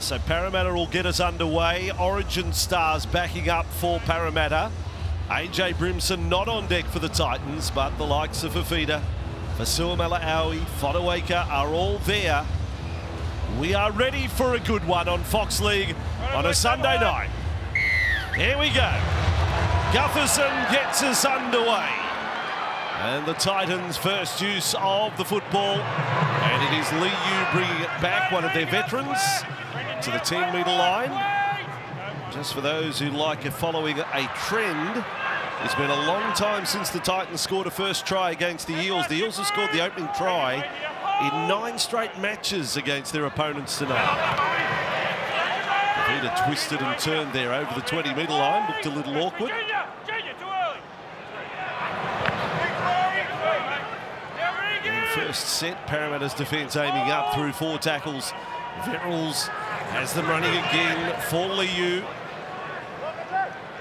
So Parramatta will get us underway. Origin stars backing up for Parramatta. AJ Brimson not on deck for the Titans, but the likes of Fafita, Fasuamala-Aui, Fodawaker are all there. We are ready for a good one on Fox League on a Sunday night. Here we go. Gutherson gets us underway. And the Titans' first use of the football. And it is Liu bringing it back, one of their veterans, to the 10-metre line. Just for those who like following a trend, it's been a long time since the Titans scored a first try against the Eels. The Eels have scored the opening try in 9 straight matches against their opponents tonight. Peter twisted and turned there over the 20-metre line, looked a little awkward. First set, Parramatta's defence aiming up through 4 tackles. Verrills has them running again for Liu.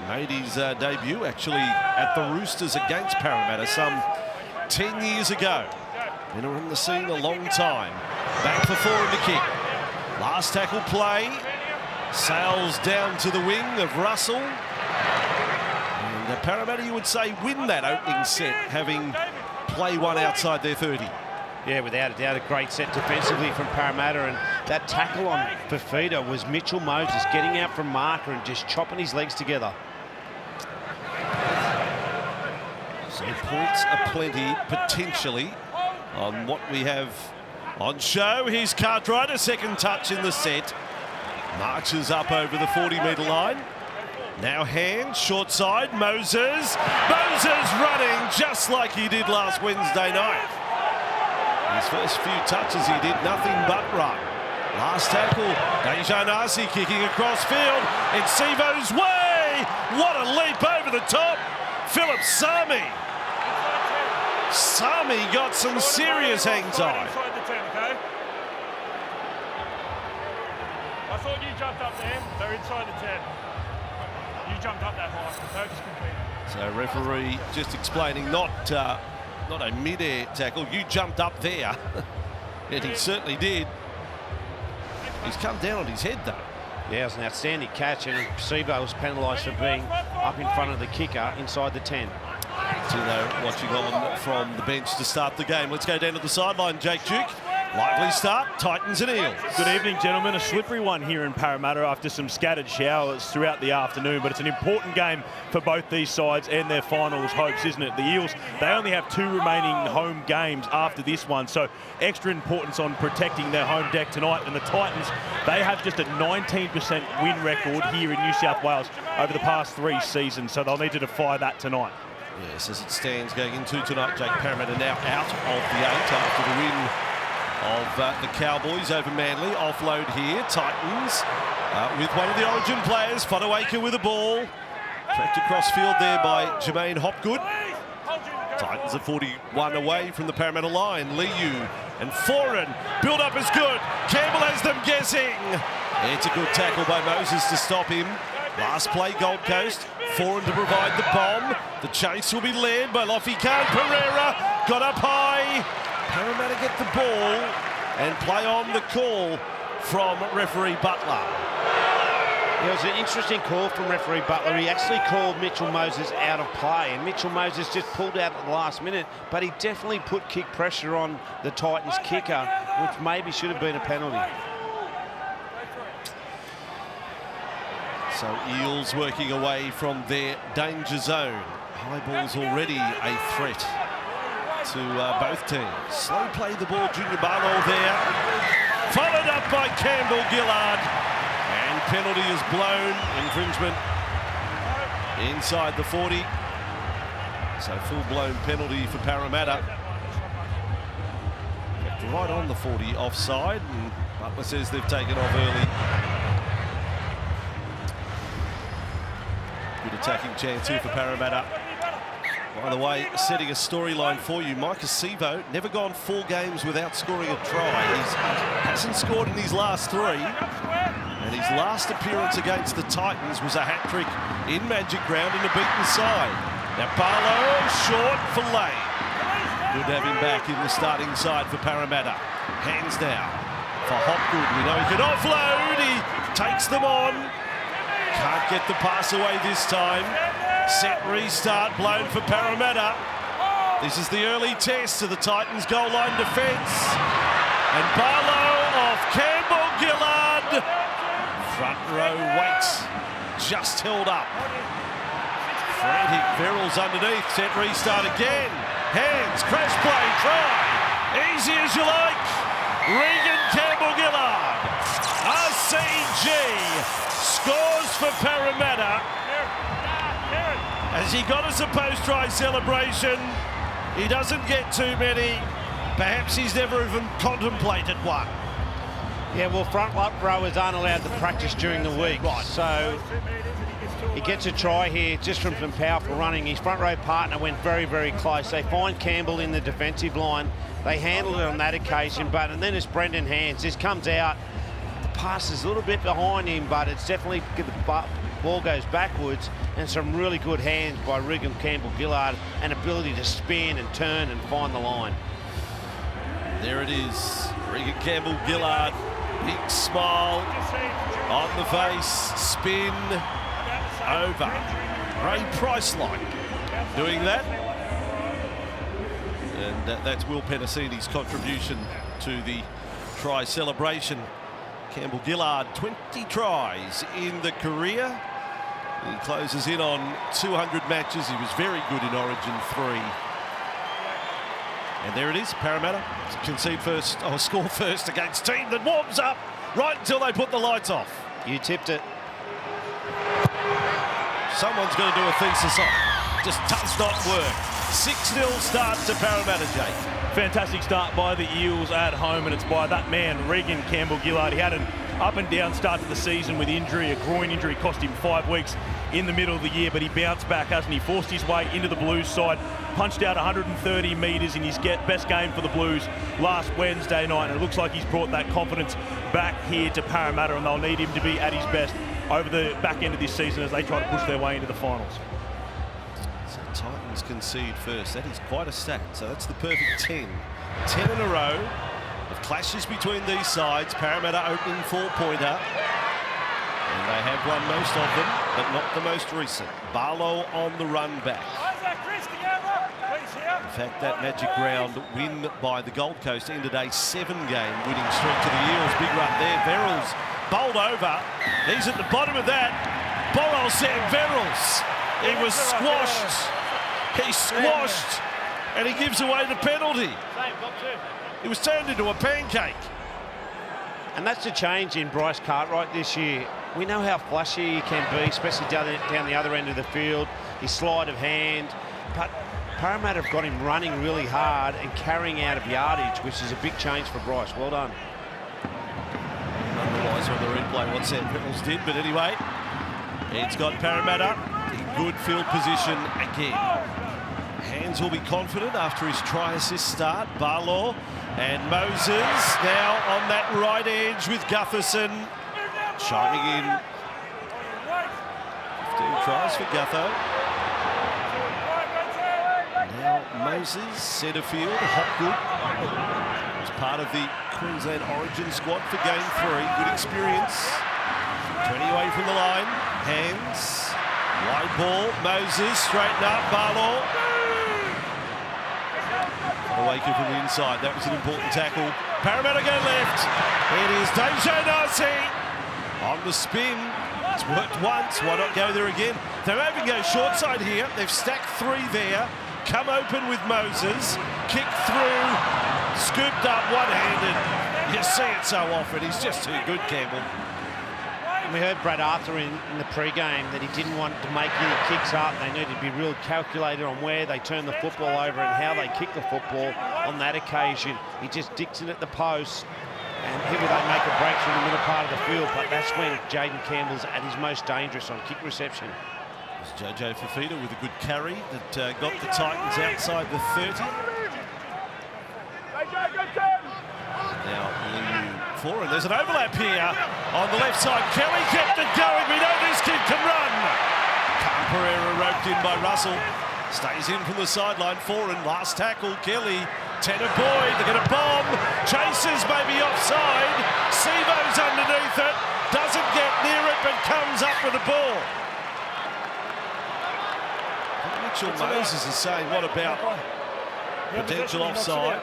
Made his debut actually at the Roosters against Parramatta some 10 years ago. Been on the scene a long time. Back for 4 in the kick. Last tackle play. Sails down to the wing of Russell. And Parramatta, you would say, win that opening set, having play one outside their 30. Yeah, without a doubt, a great set defensively from Parramatta, and that tackle on Fafita was Mitchell Moses getting out from marker and just chopping his legs together. So points are plenty, potentially, on what we have on show. Here's Cartwright, a second touch in the set. Marches up over the 40-metre line. Now Hand, short side, Moses. Moses running just like he did last Wednesday night. His first few touches, he did nothing but run. Last tackle, Dejan Arce kicking across field. It's Sivo's way. What a leap over the top. Philip Sami. Sami got some serious hang time. I thought you jumped up there. They're inside the 10. You jumped up that high. No, just completed. So referee just explaining, not a mid-air tackle. You jumped up there. And he certainly did. He's come down on his head, though. Yeah, it was an outstanding catch, and Sivo was penalised for being up in front of the kicker inside the 10. Tino watching on from the bench to start the game. Let's go down to the sideline, Jake Duke. Lively start, Titans and Eels. Good evening, gentlemen. A slippery one here in Parramatta after some scattered showers throughout the afternoon, but it's an important game for both these sides and their finals hopes, isn't it? The Eels, they only have 2 remaining home games after this one, so extra importance on protecting their home deck tonight. And the Titans, they have just a 19% win record here in New South Wales over the past 3 seasons, so they'll need to defy that tonight. Yes, as it stands going into tonight, Jake, Parramatta now out of the 8 after the win of the Cowboys over Manly. Offload here, Titans with one of the Origin players, Fodawaker with the ball. Tracked across field there by Jermaine Hopgood. Titans are 41 away from the Parramatta line. Liu and Foran, build up is good. Campbell has them guessing. It's a good tackle by Moses to stop him. Last play, Gold Coast. Foran to provide the bomb. The chase will be led by Lofikan. Pereira got up high. Parramatta get the ball and play on the call from referee Butler. It was an interesting call from referee Butler. He actually called Mitchell Moses out of play, and Mitchell Moses just pulled out at the last minute, but he definitely put kick pressure on the Titans kicker, which maybe should have been a penalty. So Eels working away from their danger zone. High ball's already a threat to both teams. Slow play the ball, Junior Barlow there. Followed up by Campbell Gillard. And penalty is blown. Infringement inside the 40. So full-blown penalty for Parramatta. Right on the 40 offside. And Butler says they've taken off early. Good attacking chance here for Parramatta. By the way, setting a storyline for you, Micah Sivo never gone 4 games without scoring a try. He hasn't scored in his last 3. And his last appearance against the Titans was a hat-trick in Magic Ground in a beaten side. Now Barlow, short for Lane. Good to have him back in the starting side for Parramatta. Hands down for Hopgood. We know he can offload. He takes them on. Can't get the pass away this time. Set restart blown for Parramatta. This is the early test of the Titans' goal line defence. And Barlow off Campbell Gillard. Front row waits, just held up. Frantic Verrills underneath, set restart again. Hands, crash play, try. Easy as you like. Regan Campbell Gillard. RCG scores for Parramatta. As he got us a post-try celebration, he doesn't get too many. Perhaps he's never even contemplated one. Yeah, well, front rowers aren't allowed to practice during the week. Right. So he gets a try here just from some powerful running. His front row partner went very, very close. They find Campbell in the defensive line. They handled it on that occasion, and then it's Brendan Hands. This comes out. The pass is a little bit behind him, but it's definitely the ball goes backwards, and some really good hands by Regan Campbell Gillard and ability to spin and turn and find the line. There it is, Regan Campbell Gillard, big smile on the face, spin over. Ray Price-like doing that. And that's Will Penasini's contribution to the try celebration. Campbell Gillard, 20 tries in the career. He closes in on 200 matches. He was very good in Origin 3. And there it is, Parramatta concede first, or score first against team that warms up right until they put the lights off. You tipped it. Someone's going to do a thesis on it. Just does not work. 6-0 start to Parramatta, Jake. Fantastic start by the Eels at home, and it's by that man, Regan Campbell Gillard. He had an up and down start to the season with injury. A groin injury cost him 5 weeks in the middle of the year, but he bounced back, hasn't he? Forced his way into the Blues side, punched out 130 metres in his best game for the Blues last Wednesday night, and it looks like he's brought that confidence back here to Parramatta, and they'll need him to be at his best over the back end of this season as they try to push their way into the finals. So Titans concede first. That is quite a stat. So that's the perfect 10. 10 in a row of clashes between these sides. Parramatta opening 4-pointer. And they have won most of them, but not the most recent. Barlow on the run back. In fact, that magic round win by the Gold Coast ended a 7-game winning streak to the Eels. Big run there. Verrills bowled over. He's at the bottom of that. Borrell Sam Verrills. He was squashed. He squashed. And he gives away the penalty. He was turned into a pancake. And that's the change in Bryce Cartwright this year. We know how flashy he can be, especially down the other end of the field. His sleight of hand. But Parramatta have got him running really hard and carrying out of yardage, which is a big change for Bryce. Well done. Otherwise on the replay what Sam Verrills did, but anyway, it's got Parramatta in good field position again. Hands will be confident after his try-assist start. Barlow and Moses now on that right edge with Gutherson. Chiming in. 15 tries for Gutho. Now Moses, centre field, Hopgood. As part of the Queensland Origin squad for game 3. Good experience. 20 away from the line. Hands. Wide ball. Moses straighten up. Barlow. Awaken from the inside. That was an important tackle. Parramatta go left. It is Deja Narcy on the spin. It's worked once. Why not go there again? They're even go short side here. They've stacked 3 there. Come open with Moses. Kick through. Scooped up one-handed. You see it so often. He's just too good, Campbell. We heard Brad Arthur in the pre-game that he didn't want to make any kicks up. They needed to be real calculated on where they turn the football over and how they kick the football on that occasion. He just dicks it at the post, and here they make a break through the middle part of the field, but that's when Jaden Campbell's at his most dangerous on kick reception. It's Jojo Fafita with a good carry that got the Titans outside the 30. Now Liu for, and there's an overlap here on the left side. Kelly kept it going. We know this kid can run. Pereira roped in by Russell. Stays in from the sideline. Foreign, last tackle. Kelly, Tanner Boyd, they're going to bomb. Chases maybe offside. Sivo's underneath it. Doesn't get for the ball. Mitchell Moses is saying, what about potential offside?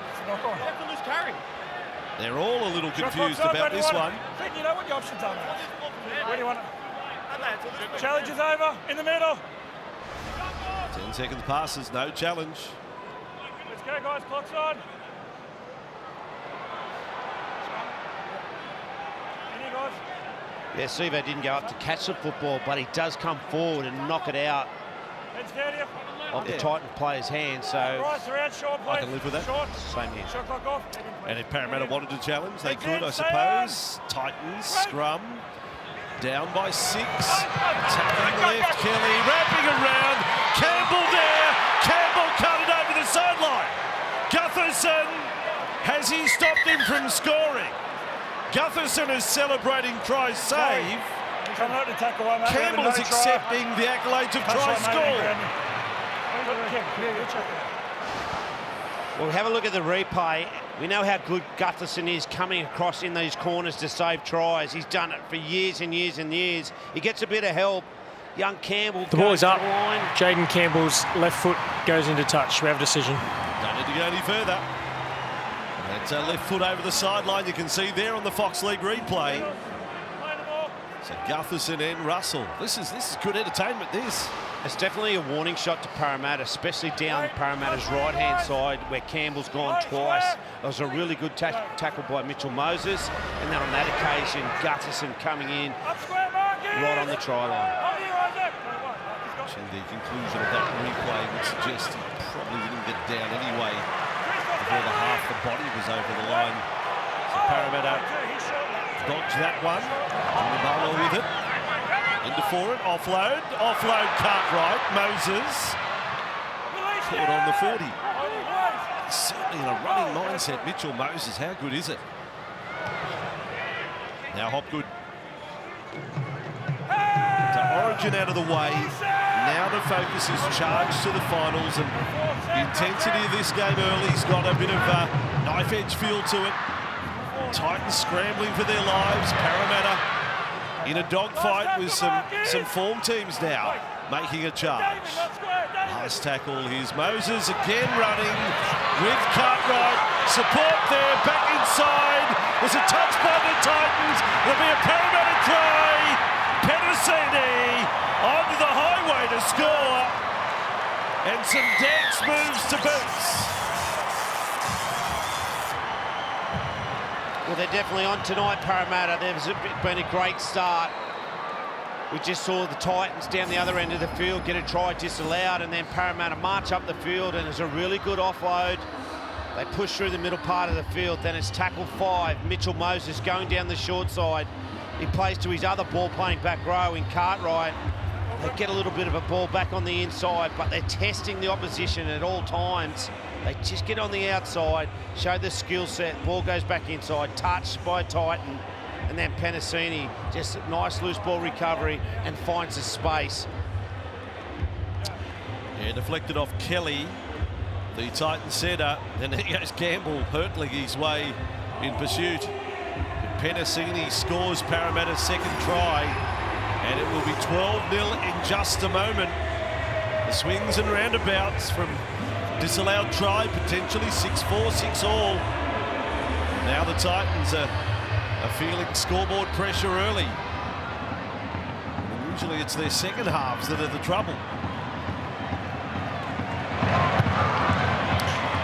They're all a little confused about this one. You know what the options are, mate. Where do you want it? Challenge is over, in the middle. 10 seconds passes, no challenge. Let's go, guys, clock's on. In here, guys. Yeah, Sivo didn't go up to catch the football, but he does come forward and knock it out Heads down here. of the Titan player's hand. So Right, around short, please. I can live with that. Short. same here. Shot clock off. And if Parramatta wanted to challenge, they could, I suppose. Titans, scrum, down by 6. Attacking the left, Kelly, wrapping around. Campbell there. Campbell cut it over the sideline. Gutherson, has he stopped him from scoring? Gutherson is celebrating try save. Coming out to tackle one, mate. Campbell is accepting the accolades of try score. Well, have a look at the replay. We know how good Gutherson is coming across in these corners to save tries. He's done it for years and years and years. He gets a bit of help. Young Campbell. The ball is up. Line. Jaden Campbell's left foot goes into touch. We have a decision. Don't need to go any further. That's a left foot over the sideline. You can see there on the Fox League replay. So Gutherson and Russell. This is good entertainment, this. It's definitely a warning shot to Parramatta, especially down Parramatta's right-hand side where Campbell's gone twice. It was a really good tackle by Mitchell Moses, and then on that occasion, Gutherson coming in right on the try line. Watching the conclusion of that replay would suggest he probably didn't get down anyway before the half the body was over the line. So Parramatta dodged that one. And the ball with it. Into for it, offload Cartwright, Moses. Caught on the 40. Certainly in a running mindset, Mitchell Moses, how good is it? Now Hopgood. To Origin out of the way. Now the focus is charged to the finals, and the intensity of this game early's got a bit of a knife edge feel to it. Titans scrambling for their lives. Parramatta in a dogfight with some form teams now making a charge. Last tackle, here's Moses again running with Cartwright. Support there, back inside. There's a touch by the Titans. There'll be a Parramatta try. Penasini onto the highway to score. And some dance moves to boots. Well, they're definitely on tonight, Parramatta. There's been a great start. We just saw the Titans down the other end of the field get a try disallowed, and then Parramatta march up the field, and it's a really good offload. They push through the middle part of the field. Then it's tackle 5. Mitchell Moses going down the short side. He plays to his other ball-playing back row in Cartwright. They get a little bit of a ball back on the inside, but they're testing the opposition at all times. They just get on the outside, show the skill set, ball goes back inside, touched by Titan, and then Penasini, just a nice loose ball recovery and finds a space. Yeah, deflected off Kelly, the Titan centre, and there goes Campbell hurtling his way in pursuit. Penasini scores Parramatta's second try, and it will be 12-0 in just a moment. The swings and roundabouts from disallowed try, potentially 6-4, 6-all. Now the Titans are feeling scoreboard pressure early. And usually it's their second halves that are the trouble.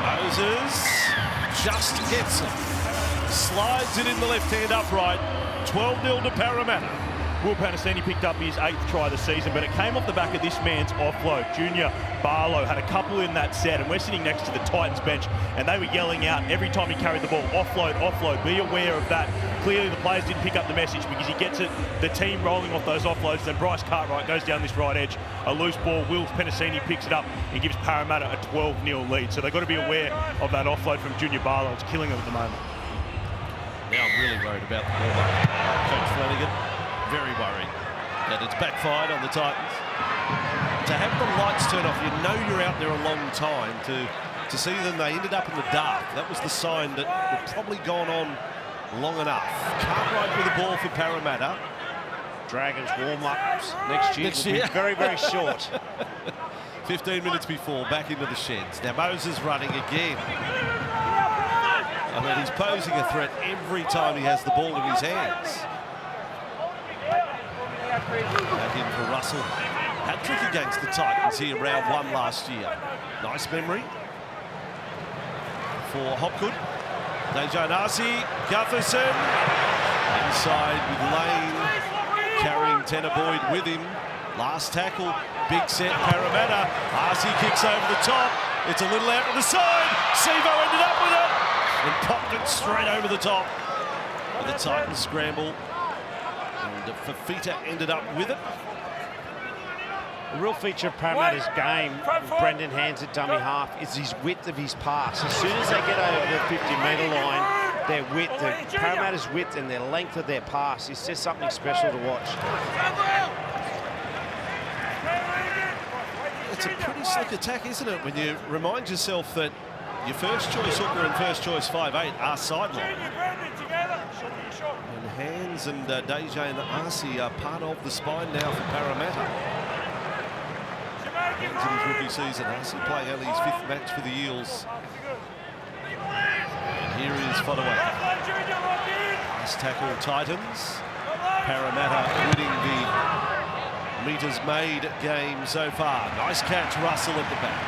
Moses just gets it. Slides it in the left-hand upright. 12-0 to Parramatta. Will Penasini picked up his 8th try of the season, but it came off the back of this man's offload. Junior Barlow had a couple in that set, and we're sitting next to the Titans bench, and they were yelling out every time he carried the ball, offload, offload, be aware of that. Clearly the players didn't pick up the message because he gets it, the team rolling off those offloads. Then Bryce Cartwright goes down this right edge, a loose ball. Will Penasini picks it up and gives Parramatta a 12-0 lead. So they've got to be aware of that offload from Junior Barlow. It's killing them at the moment. Now I'm really worried about the ball. Coach Flanagan, very worried that it's backfired on the Titans. To have the lights turn off, you know you're out there a long time. To see them, they ended up in the dark. That was the sign that had probably gone on long enough. Cartwright with the ball for Parramatta. Dragons warm-ups next year will be very, very short. 15 minutes before, back into the sheds. Now Moses running again. I mean, he's posing a threat every time he has the ball in his hands. Back in for Russell. Hat-trick against the Titans here, round 1 last year. Nice memory for Hopgood. Dejan Arce, Gutherson. Inside with Lane, carrying Tanner Boyd with him. Last tackle, big set, Parramatta. Arce kicks over the top. It's a little out to the side. Sevo ended up with it and popped it straight over the top. With the Titans scramble. And Fafita ended up with it. The real feature of Parramatta's game, Brendan hands at dummy half, is his width of his pass. As soon as they get over the 50-metre line, their width, Parramatta's width and their length of their pass is just something special to watch. It's a pretty slick attack, isn't it, when you remind yourself that your first choice hooker and first choice 5'8" are sideline. And Hands and Dejan Arce are part of the spine now for Parramatta. Hands in his rookie season, Arce playing only his 5th match for the Eels. And here is Fodaway. Nice tackle, Titans. Parramatta winning the metres made game so far. Nice catch, Russell at the back.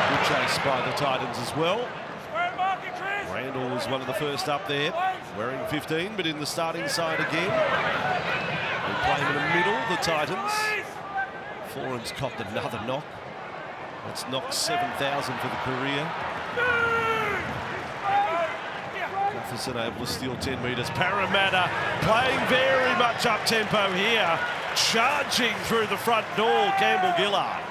Good chase by the Titans as well. Randall was one of the first up there, wearing 15, but in the starting side again. They play in the middle, the Titans. Foran's copped another knock. That's knocked 7,000 for the career. Jefferson able to steal 10 metres. Parramatta playing very much up-tempo here. Charging through the front door, Campbell Gillard.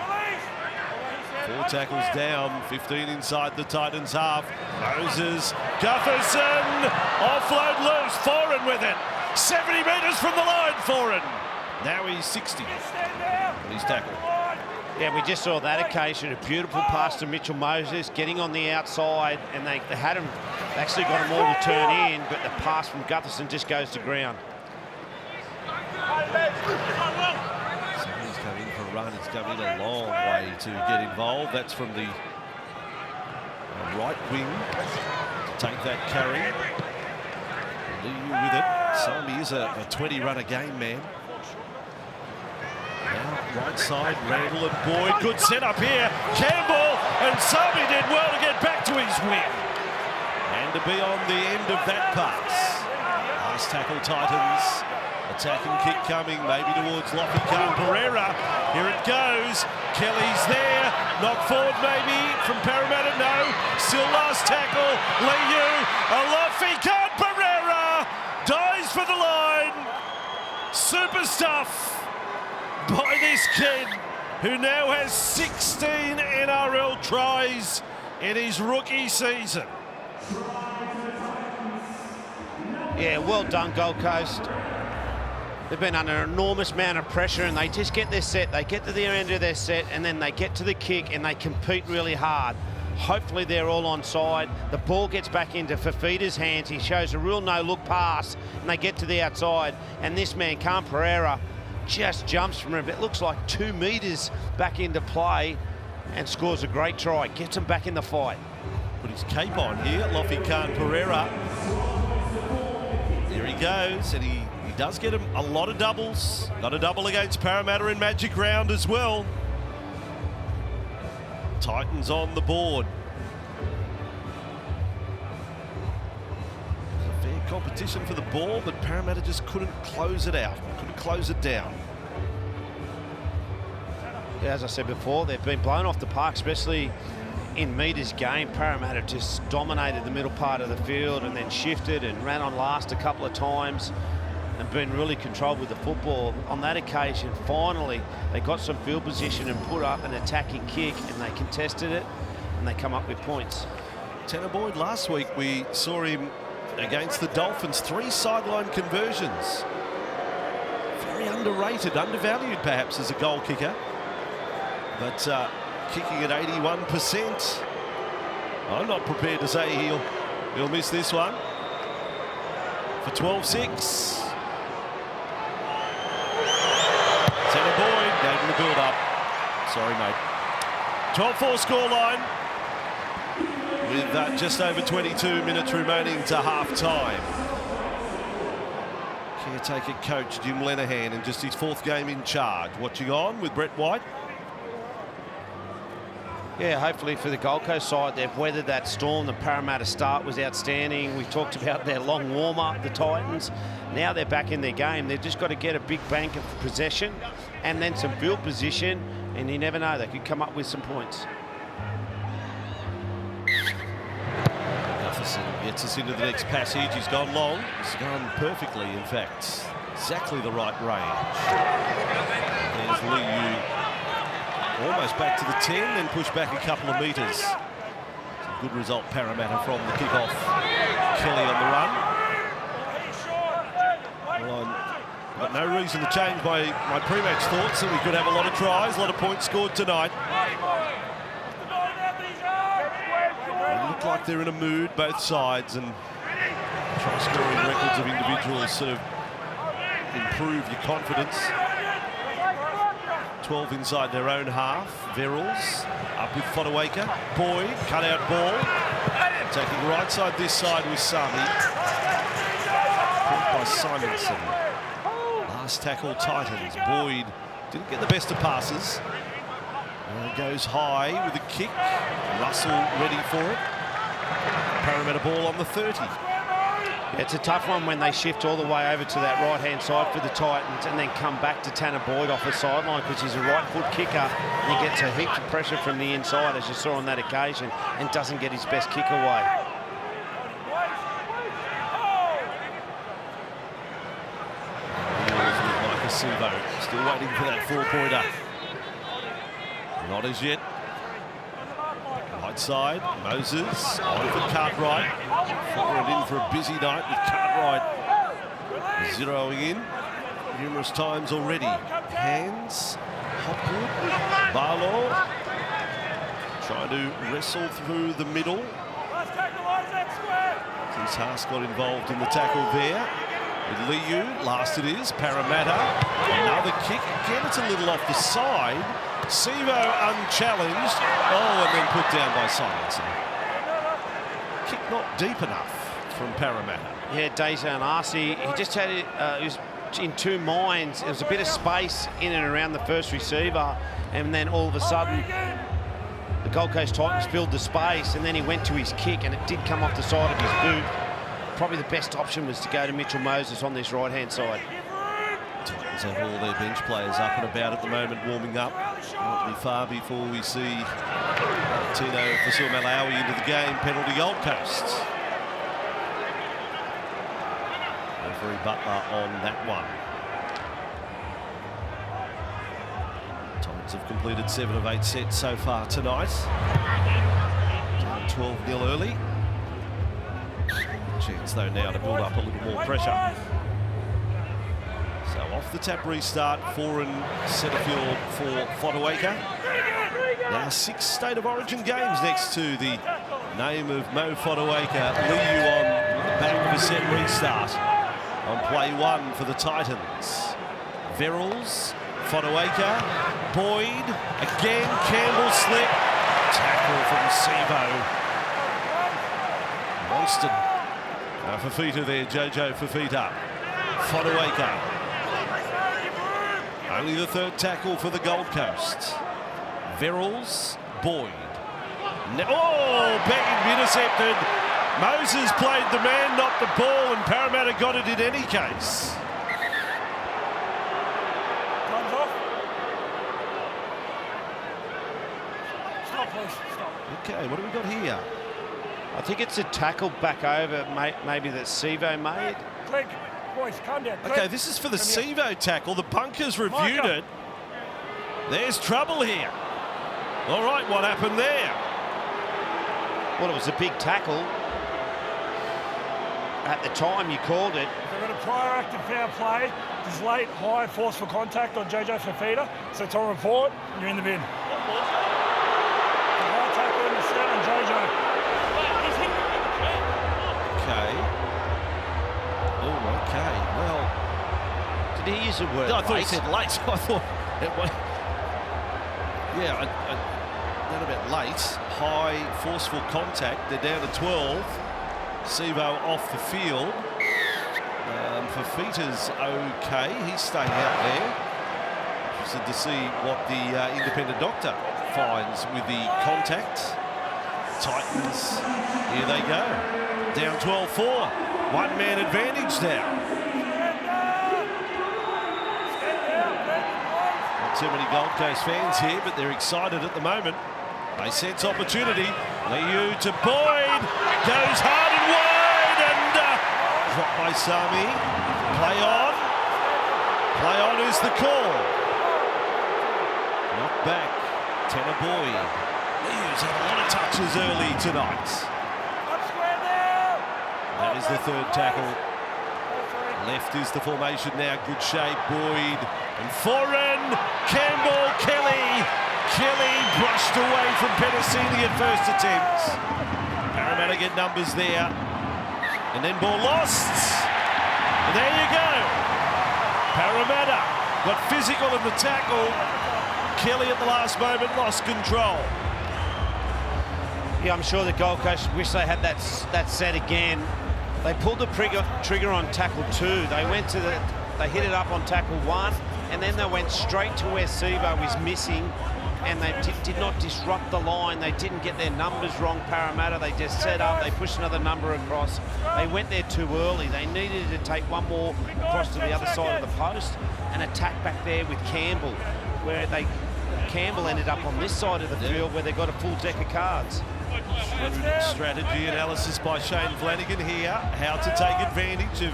4 tackles down, 15 inside the Titans half. Moses, Gutherson, offload loose, Foran with it. 70 metres from the line, Foran. Now he's 60 and he's tackled. Yeah, we just saw that occasion, a beautiful pass to Mitchell Moses, getting on the outside, and they had him, actually got him all to turn in, but the pass from Gutherson just goes to ground. So he's come in for a run, he's come in a long way to get involved. That's from the right wing to take that carry. Liu with it. Sami is a 20-runner game man. Now, right side, Randall and Boyd. Good setup here. Campbell and Sami did well to get back to his wing. And to be on the end of that pass. Nice tackle, Titans. Attack and kick coming, maybe towards Lofty Khan Pereira. Here it goes. Kelly's there. Knock forward maybe from Parramatta. No. Still last tackle. Liu. Lofty Khan Pereira dies for the line. Super stuff by this kid, who now has 16 NRL tries in his rookie season. Yeah, well done, Gold Coast. They've been under an enormous amount of pressure, and they just get their set, they get to the end of their set, and then they get to the kick and they compete really hard. Hopefully they're all onside. The ball gets back into Fafita's hands. He shows a real no-look pass, and they get to the outside, and this man, Khan Pereira, just jumps from him. It looks like 2 metres back into play and scores a great try. Gets him back in the fight. Put his cape on here, Lofty Khan Pereira. Here he goes, and he does get him a lot of doubles. Got a double against Parramatta in Magic Round as well. Titans on the board. Fair competition for the ball, but Parramatta just couldn't close it out, couldn't close it down. Yeah, as I said before, they've been blown off the park, especially in Meter's game. Parramatta just dominated the middle part of the field and then shifted and ran on last a couple of times and been really controlled with the football. On that occasion, finally, they got some field position and put up an attacking kick, and they contested it and they come up with points. Tanner Boyd, last week we saw him against the Dolphins, 3 sideline conversions. Very underrated, undervalued perhaps as a goal kicker. But kicking at 81%. I'm not prepared to say he'll miss this one. For 12-6. Sorry, mate. 12-4 scoreline with just over 22 minutes remaining to half-time. Caretaker coach Jim Lenihan in just his 4th game in charge. Watching on with Brett White. Yeah, hopefully for the Gold Coast side, they've weathered that storm. The Parramatta start was outstanding. We talked about their long warm-up, the Titans. Now they're back in their game. They've just got to get a big bank of possession and then some field position, and you never know, they could come up with some points. Gutherson gets us into the next passage. He's gone long. He's gone perfectly, in fact. Exactly the right range. There's Liu. Almost back to the 10, then push back a couple of metres. It's a good result, Parramatta, from the kick-off. Kelly on the run. Well, I've got no reason to change my pre-match thoughts that we could have a lot of tries, a lot of points scored tonight. They look like they're in a mood, both sides, and try-scoring records of individuals sort of improve your confidence. 12 inside their own half. Verrills up with Fodawaker. Boyd, cut out ball. Taking right side this side with Sami. Caught by Simonson. Last tackle Titans. Boyd didn't get the best of passes. Goes high with a kick. Russell ready for it. Parramatta ball on the 30. It's a tough one when they shift all the way over to that right-hand side for the Titans and then come back to Tanner Boyd off the sideline because he's a right-foot kicker and he gets a heap of pressure from the inside, as you saw on that occasion, and doesn't get his best kick away. Eels with Micah Sivo, still waiting for that 4-pointer. Not as yet. Right side, Moses on for Cartwright. Forward in for a busy night with Cartwright zeroing in numerous times already. Hands, Hopwood, Barlow trying to wrestle through the middle. Since Haas got involved in the tackle there. With Liu, last it is, Parramatta, another kick. Again, it's a little off the side. Sivo unchallenged. Oh, and then put down by Simonson. Kick not deep enough from Parramatta. Yeah, Dejan Arce, he just had it, he was in two minds. There was a bit of space in and around the first receiver, and then all of a sudden, the Gold Coast Titans filled the space, and then he went to his kick, and it did come off the side of his boot. Probably the best option was to go to Mitchell Moses on this right-hand side. Titans have all their bench players up and about at the moment, warming up. Won't be far before we see Tino Fasua-Malawi into the game. Penalty Gold Coast. Referee Butler on that one. Titans have completed 7 of 8 sets so far tonight. 12-0 early. Chance though now to build up a little more pressure. So off the tap restart, foreign centre field for Fodawaker. Now 6 State of Origin games next to the name of Mo Fodawaker. Liu on the back of a set restart on play 1 for the Titans. Verrills, Fodawaker, Boyd, again Campbell slip. Tackle from Sivo. Monster. Fafita there, Jojo Fafita. Fodawaker. Only the 3rd tackle for the Gold Coast. Verrills, Boyd. Oh, back intercepted. Moses played the man, not the ball, and Parramatta got it in any case. Time's off. Stop, please. Stop. Okay, what do we got here? I think it's a tackle back over, maybe that Sivo made. Click. Boys, calm down. Okay, this is for the Sivo tackle. The bunkers reviewed it. There's trouble here. All right, what happened there? Well, it was a big tackle. At the time you called it. They've got a prior active foul play. This late, high, forceful contact on Jojo Fafita. So it's on report, and you're in the bin. The high tackle in the set on Jojo. Okay. Oh, okay. Well, did he use the word I thought he late? said late, so I thought it was. Yeah, not a bit late. High, forceful contact. They're down to 12. Sivo off the field. Fafita's okay. He's staying out there. Interested to see what the independent doctor finds with the contact. Titans, here they go. Down 12-4. One-man advantage now. Not too many Gold Coast fans here, but they're excited at the moment. They sense opportunity. Liu to Boyd. Goes hard and wide, and dropped by Sami. Play on. Play on is the call. Knocked back. Tanner Boyd. Liu's had a lot of touches early tonight. That is the third tackle. Left is the formation now. Good shape. Boyd and foreign. Campbell, Kelly. Kelly brushed away from Penasini at first attempt. Parramatta get numbers there. And then ball lost. And there you go. Parramatta got physical in the tackle. Kelly at the last moment lost control. Yeah, I'm sure the Gold Coast wish they had that set again. They pulled the trigger on tackle 2. They hit it up on tackle 1, and then they went straight to where Sivo was missing, and they did not disrupt the line. They didn't get their numbers wrong, Parramatta. They just set up, they pushed another number across. They went there too early. They needed to take one more across to the other side of the post and attack back there with Campbell, where Campbell ended up on this side of the field where they got a full deck of cards. Strategy analysis by Shane Flanagan here. How to take advantage of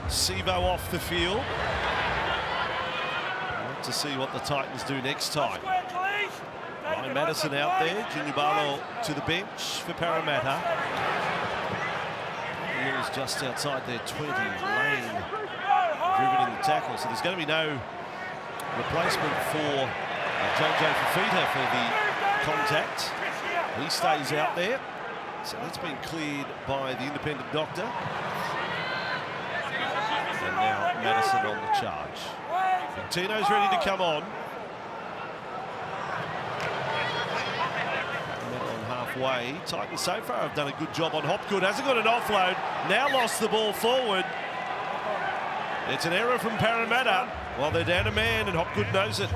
Sivo off the field. Want to see what the Titans do next time. Ryan Madison out there. Junior Barlow to the bench for Parramatta. Eels just outside their 20. Lane driven in the tackle. So there's going to be no replacement for JJ Fafita for the contact. He stays out there. So that's been cleared by the independent doctor. And now Madison on the charge. Tino's ready to come on. On halfway. Titans so far have done a good job on Hopgood. Hasn't got an offload. Now lost the ball forward. It's an error from Parramatta. Well, they're down a man and Hopgood knows it.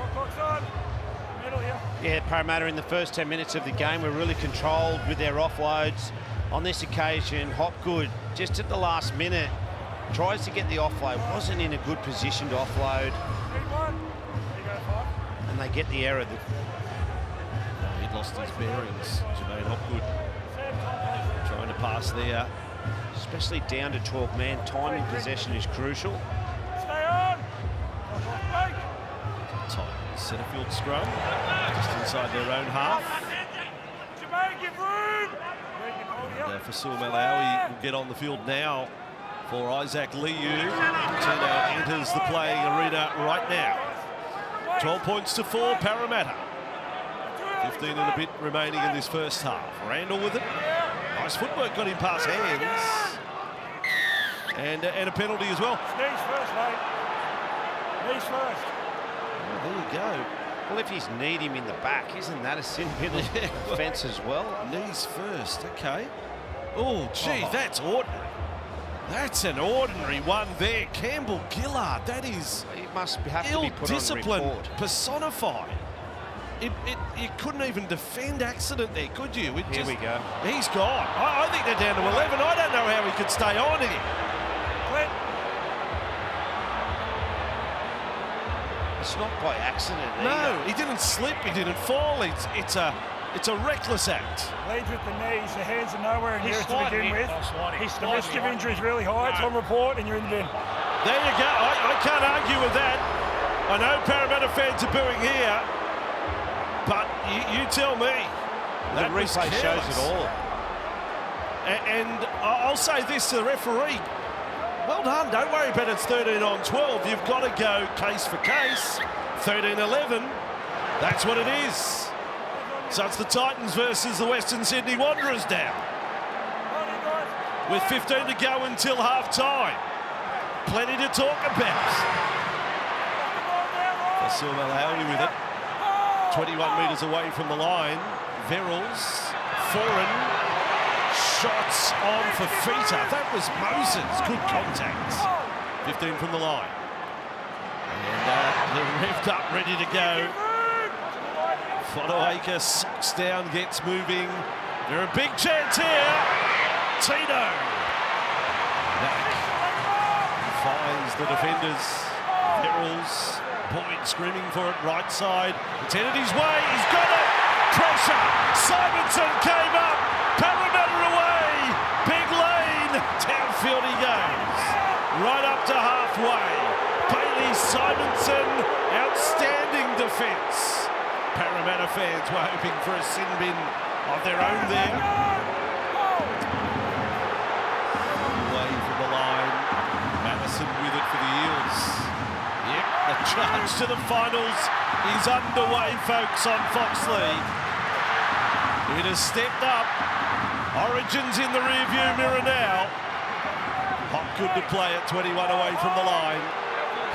Yeah, Parramatta in the first 10 minutes of the game were really controlled with their offloads. On this occasion, Hopgood, just at the last minute, tries to get the offload, wasn't in a good position to offload. And they get the error. He'd lost his bearings, Jermaine Hopgood. Trying to pass there. Especially down to 12 man, time in possession is crucial. Centrefield scrum, just inside their own half. And Fasul Malawi will get on the field now for Isaac Liu. Tino enters the playing arena right now. 12 points to 4, Parramatta. 15 and a bit remaining in this first half. Randall with it. Nice footwork, got him past hands. And a penalty as well. Knees first, mate. Knees first. There you go. Well, if he's kneed him in the back, isn't that a sin in the defence as well? Knees first, okay. Oh, gee, that's ordinary. That's an ordinary one there. Campbell Gillard, that is It must have to be put on ill-discipline report. personified. You couldn't even defend accident there, could you? Here we go. He's gone. I think they're down to 11. I don't know how he could stay on here. It's not by accident No, either. he didn't slip, he didn't fall. It's a reckless act. Leads with the knees, the hands are nowhere near it to begin with. The risk of injury is really high. It's on report and you're in the bin. There you go. I can't argue with that. I know Parramatta fans are booing here, but you tell me. The replay shows it all. And I'll say this to the referee. Well done, don't worry about it's 13 on 12. You've got to go case for case. 13-11, that's what it is. So it's the Titans versus the Western Sydney Wanderers now. With 15 to go until half-time. Plenty to talk about. Fasul Malawi with it. 21 metres away from the line. Verrills, foreign, shots on for Fita. That was Moses, good contact. 15 from the line. And they're revved up, ready to go. Fonoaker sucks down, gets moving. They're a big chance here. Tino back. Finds the defenders. Verrills, Boyd screaming for it, right side. It's headed his way, he's got it. Pressure. Simonson came up. Parramatta away. Big lane. Downfield he goes. Right up to halfway. Bailey Simonson, outstanding defence. Parramatta fans were hoping for a sin bin of their own there. Away from the line. Madison with it for the Eels. Yep, the charge to the finals is underway, folks, on Foxley. It has stepped up. Origin's in the rearview mirror now. Hopgood to play at 21 away from the line.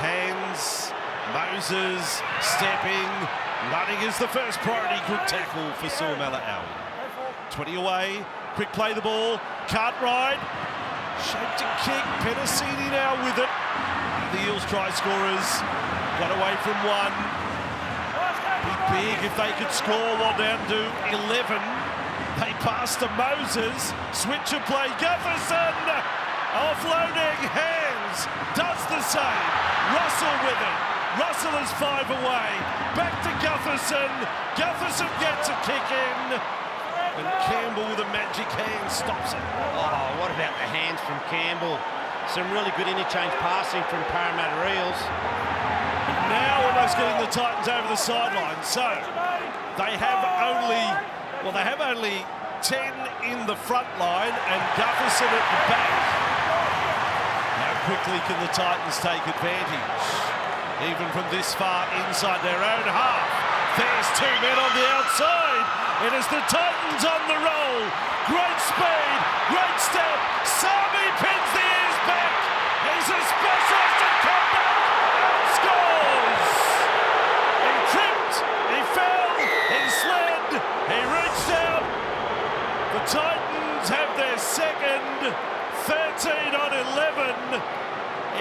Hands, Moses, stepping. Running is the first priority. Good tackle for Suamala-Aui. 20 away. Quick play the ball. Cartwright. Shaped and kick. Penasini now with it. The Eels try scorers. Got away from one. Be big if they could score while down to 11. They pass to Moses. Switch of play. Gutherson. Offloading. Hands. Does the same. Russell with it. Russell is 5 away. Back to Gutherson. Gutherson gets a kick in. And Campbell with a magic hand stops it. Oh, what about the hands from Campbell? Some really good interchange passing from Parramatta Eels. Now almost getting the Titans over the sideline. So they have only 10 in the front line and Gutherson at the back. How quickly can the Titans take advantage? Even from this far inside their own half. There's 2 men on the outside. It is the Titans on the roll. Great speed, great step. Sami pins the ears back. He's a specialist at comeback and scores. He tripped, he fell, he slid, he reached out. The Titans have their second, 13 on 11.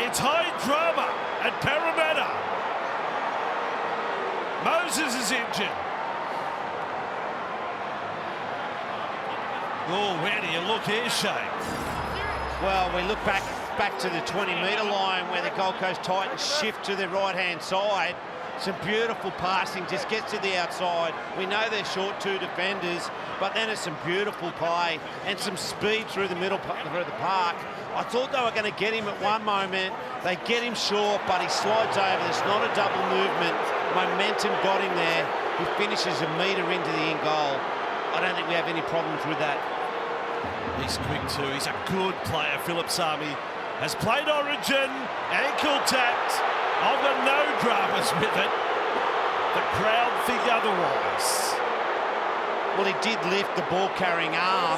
It's high drama at Parramatta. Moses is injured. Oh, where do you look here, Shane? Well, we look back to the 20-metre line where the Gold Coast Titans shift to their right-hand side. Some beautiful passing, just gets to the outside. We know they're short 2 defenders, but then it's some beautiful play and some speed through the middle through the park. I thought they were going to get him at one moment. They get him short, but he slides over. It's not a double movement. Momentum got him there. He finishes a metre into the in goal. I don't think we have any problems with that. He's quick too. He's a good player. Philip Sami has played Origin, ankle tapped. I've got no dramas with it. The crowd think otherwise. Well, he did lift the ball-carrying arm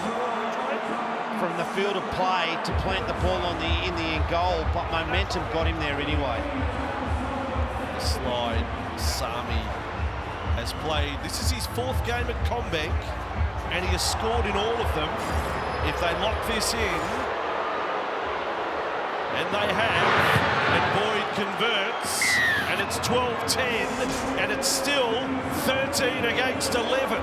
from the field of play to plant the ball in the in goal, but momentum got him there anyway. The slide, Sami has played. This is his 4th game at Combank, and he has scored in all of them. If they lock this in, and they have, and Boyd converts, and it's 12-10, and it's still 13 against 11.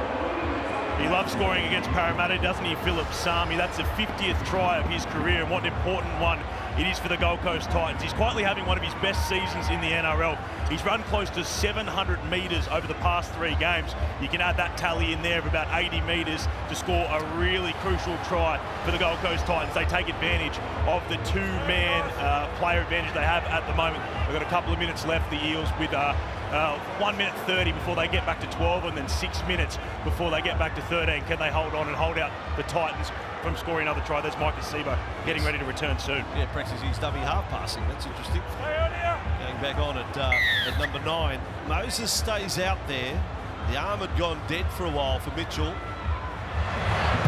He loves scoring against Parramatta, doesn't he, Philip Sami? That's the 50th try of his career, and what an important one it is for the Gold Coast Titans. He's quietly having one of his best seasons in the NRL. He's run close to 700 metres over the past 3 games. You can add that tally in there of about 80 metres to score a really crucial try for the Gold Coast Titans. They take advantage of the 2-man player advantage they have at the moment. They've got a couple of minutes left, the Eels, with 1 minute 30 before they get back to 12, and then 6 minutes before they get back to 13. Can they hold on and hold out the Titans from scoring another try? There's Micah Sebo getting ready to return soon. Yeah, practicing his dummy half passing. That's interesting. Going back on at number 9. Moses stays out there. The arm had gone dead for a while for Mitchell.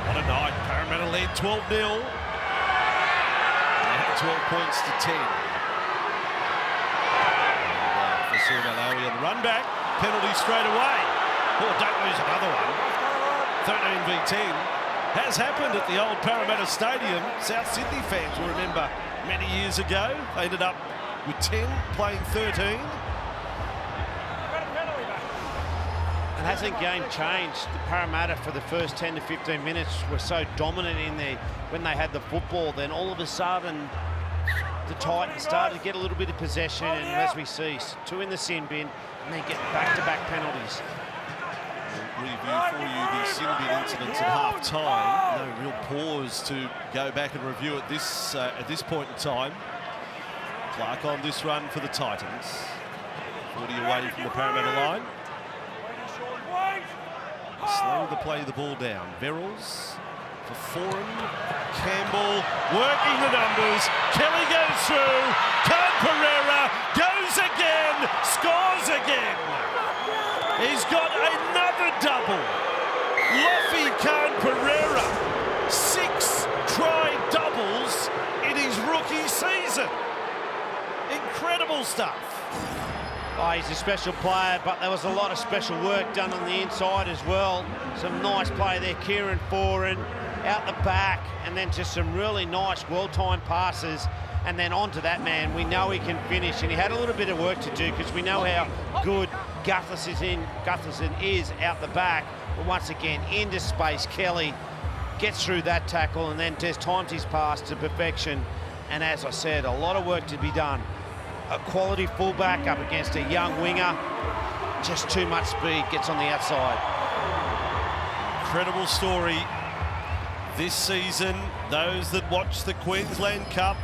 What a night. Parramatta led 12-0. 12 points to 10. For Suamala-Aui on the run back. Penalty straight away. Oh, don't lose another one. 13 v 10. Has happened at the old Parramatta Stadium. South Sydney fans will remember many years ago. They ended up with 10, playing 13. And hasn't game changed? The Parramatta for the first 10 to 15 minutes were so dominant in there when they had the football. Then all of a sudden, the Titans started to get a little bit of possession, and as we see, 2 in the sin bin, and they get back-to-back penalties. We'll review for you the sin bin incidents at half-time. No real pause to go back and review at this point in time. Clark on this run for the Titans. 40 away from the Parramatta line. Slow to play the ball down. Verrills for Foran. Campbell working the numbers. Kelly goes through. Khan Pereira goes again. Scores again. He's got another double. Loffy Khan Pereira. 6 try doubles in his rookie season. Incredible stuff. Oh, he's a special player, but there was a lot of special work done on the inside as well. Some nice play there, Kieran Foran out the back, and then just some really nice, well-timed passes. And then onto that man, we know he can finish, and he had a little bit of work to do because we know how good Gutherson is out the back. But once again, into space, Kelly gets through that tackle and then just times his pass to perfection. And as I said, a lot of work to be done. A quality fullback up against a young winger. Just too much speed, gets on the outside. Incredible story this season. Those that watched the Queensland Cup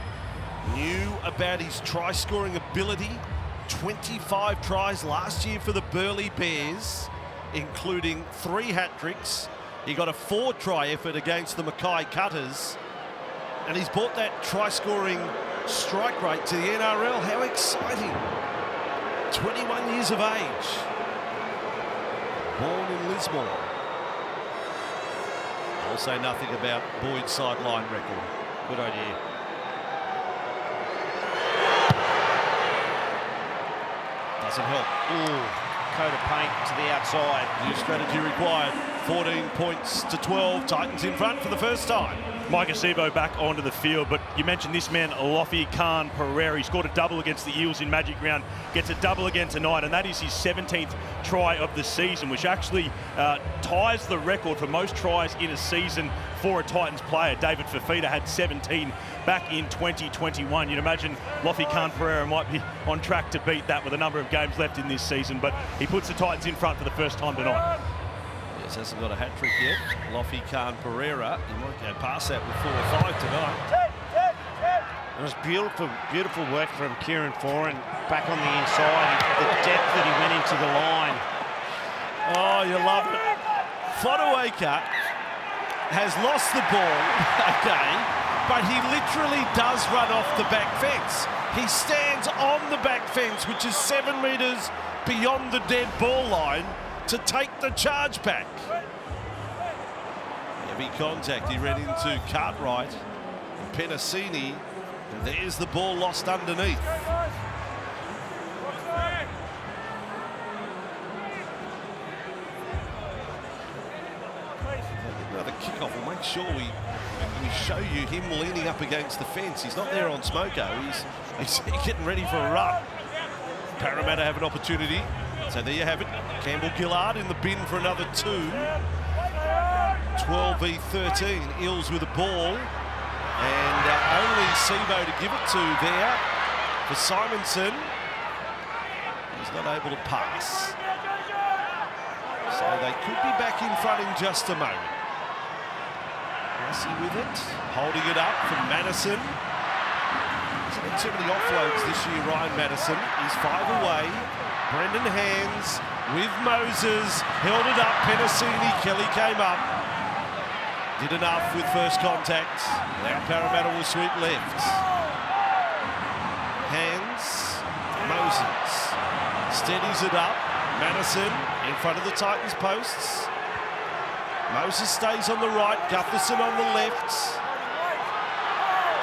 knew about his try-scoring ability. 25 tries last year for the Burleigh Bears, including 3 hat-tricks. He got a 4-try effort against the Mackay Cutters, and he's brought that try-scoring strike rate to the NRL. How exciting. 21 years of age. Born in Lismore. I'll say nothing about Boyd's sideline record. Good idea. Doesn't help. Ooh, coat of paint to the outside. New strategy required. 14 points to 12. Titans in front for the first time. Mike Acebo back onto the field, but you mentioned this man, Loffy Khan Pereira. He scored a double against the Eels in Magic Round, gets a double again tonight, and that is his 17th try of the season, which actually ties the record for most tries in a season for a Titans player. David Fifita had 17 back in 2021. You'd imagine Loffy Khan Pereira might be on track to beat that with a number of games left in this season, but he puts the Titans in front for the first time tonight. Yes, hasn't got a hat-trick yet. Loffy Khan Pereira. He might go past that with 4 or 5 tonight. It was beautiful, beautiful work from Kieran Foran back on the inside. The depth that he went into the line. Oh, you love it. Fodawaker has lost the ball, okay, but he literally does run off the back fence. He stands on the back fence, which is 7 metres beyond the dead ball line, to take the charge back. Heavy contact. He ran into Cartwright and Penasini, and there's the ball lost underneath. Another kickoff. We'll make sure we show you him leaning up against the fence. He's not there on Smoko. He's getting ready for a run. Parramatta have an opportunity. So there you have it. Campbell Gillard in the bin for another 2. 12 v 13. Eels with the ball. And only Sebo to give it to there for Simonson. He's not able to pass. So they could be back in front in just a moment. Massey with it. Holding it up for Madison. He's had too many offloads this year, Ryan Madison. He's 5 away. Brendan Hands with Moses, held it up, Penasini, Kelly came up. Did enough with first contact. Now Parramatta will sweep left. Hands, Moses, steadies it up. Madison in front of the Titans posts. Moses stays on the right, Gutherson on the left.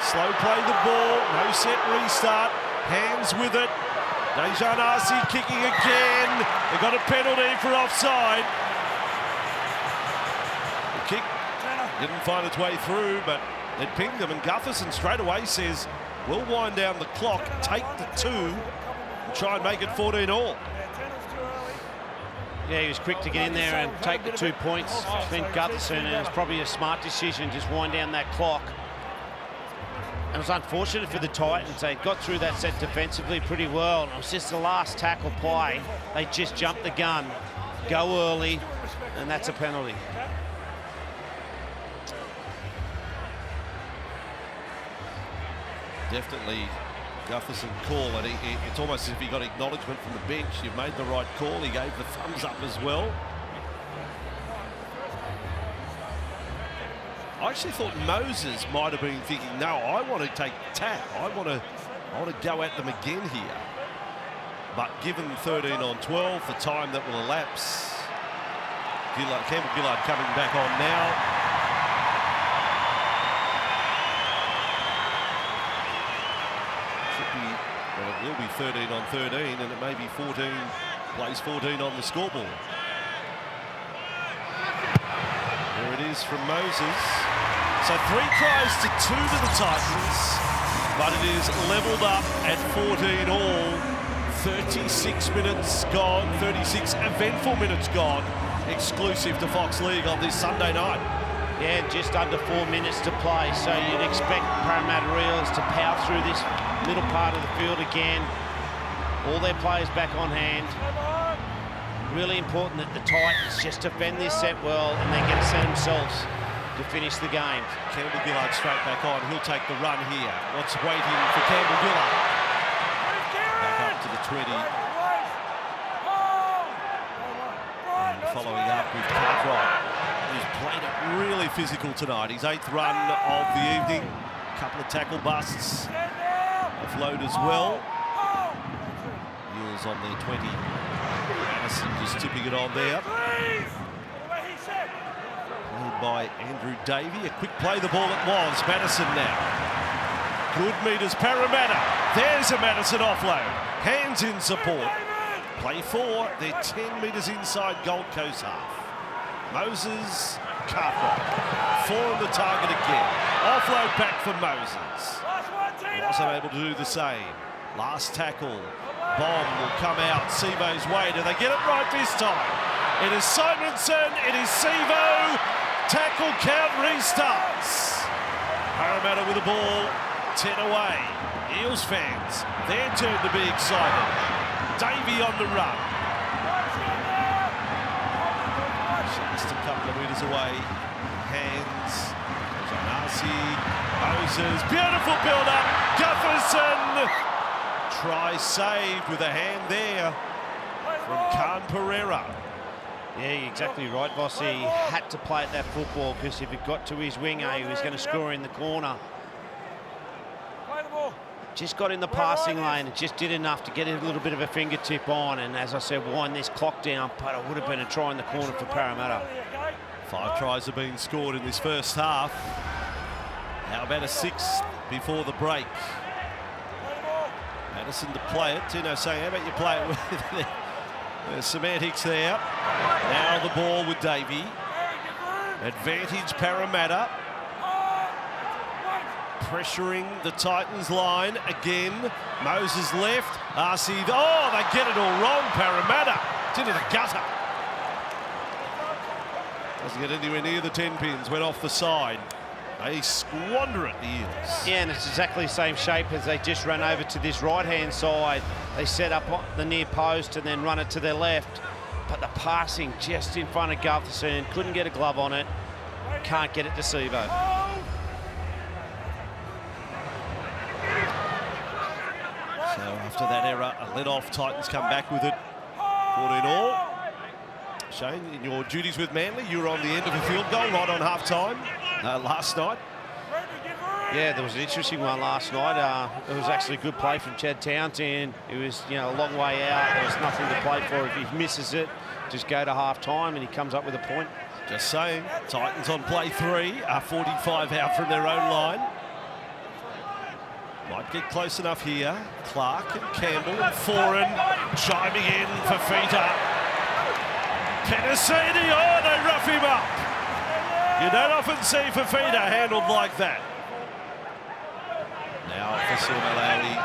Slow play the ball, no set restart. Hands with it. Dejan Arce kicking again. They got a penalty for offside. The kick didn't find its way through, but it pinged them, and Gutherson straight away says, we'll wind down the clock, take the 2, and try and make it 14-all. Yeah, he was quick to get in there and take the 2 points. I think Gutherson, and it's probably a smart decision, just wind down that clock. It was unfortunate for the Titans. They got through that set defensively pretty well. It was just the last tackle play. They just jumped the gun, go early, and that's a penalty. Definitely Gutherson call, and it's almost as if he got acknowledgement from the bench. You've made the right call. He gave the thumbs up as well. I actually thought Moses might have been thinking, no, I want to take tap. I want to go at them again here. But given 13 on 12, the time that will elapse, Campbell Gillard coming back on now. Well, it will be 13 on 13, and it may be 14, plays 14 on the scoreboard. There it is from Moses. So 3 tries to 2 to the Titans, but it is levelled up at 14 all. 36 minutes gone, 36 eventful minutes gone, exclusive to Fox League on this Sunday night. Yeah, just under 4 minutes to play, so you'd expect Parramatta Eels to power through this middle part of the field again. All their players back on hand. Really important that the Titans just defend this set well and then get a set themselves to finish the game. Campbell Gillard straight back on. He'll take the run here. What's waiting for Campbell Gillard? Back up to the 20. And following up with Cartwright, who's played it really physical tonight. His 8th run of the evening. A couple of tackle busts. Offload as well. Eels on their 20. Madison just tipping it on there. Played by Andrew Davey. A quick play, the ball it was. Madison now. Good meters, Parramatta. There's a Madison offload. Hands in support. Play 4. They're 10 metres inside Gold Coast half. Moses, Cartwright. 4 on the target again. Offload back for Moses. Wasn't able to do the same. Last tackle. Bomb will come out Sivo's way. Do they get it right this time? It is Simonson. It is Sivo. Tackle count restarts. Parramatta with the ball. 10 away. Eels fans, their turn to be excited. Davey on the run. Just a couple of metres away. Hands. Janasi. Moses. Beautiful build-up. Gutherson. Try saved with a hand there from Khan Pereira. Yeah, you're exactly right, Boss. He had to play at that football because if it got to his winger, he was going to score in the corner. Just got in the passing lane and just did enough to get a little bit of a fingertip on, and as I said, wind this clock down, but it would have been a try in the corner for Parramatta. 5 tries have been scored in this first half. How about a 6th before the break? Madison to play it. Tino saying, how about you play it with the semantics there. Now the ball with Davey. Advantage Parramatta. Pressuring the Titans line again. Moses left. Arce. Oh, they get it all wrong, Parramatta. It's into the gutter. Doesn't get anywhere near the 10 pins. Went off the side. They squander it, the Eels. Yeah, and it's exactly the same shape as they just ran over to this right-hand side. They set up on the near post and then run it to their left. But the passing just in front of Gutherson. Couldn't get a glove on it. Can't get it to Sivo. So after that error, a let-off, Titans come back with it. 14 all. Shane, in your duties with Manly, you were on the end of a field goal right on half-time last night. Yeah, there was an interesting one last night. It was actually a good play from Chad Townsend. It was, a long way out. There was nothing to play for. If he misses it, just go to half-time and he comes up with a point. Just saying, Titans on play 3 are 45 out from their own line. Might get close enough here. Clark and Campbell and Foran chiming in for Fafita. Penasini, oh, they rough him up. You don't often see Fafita handled like that. Now for Malawi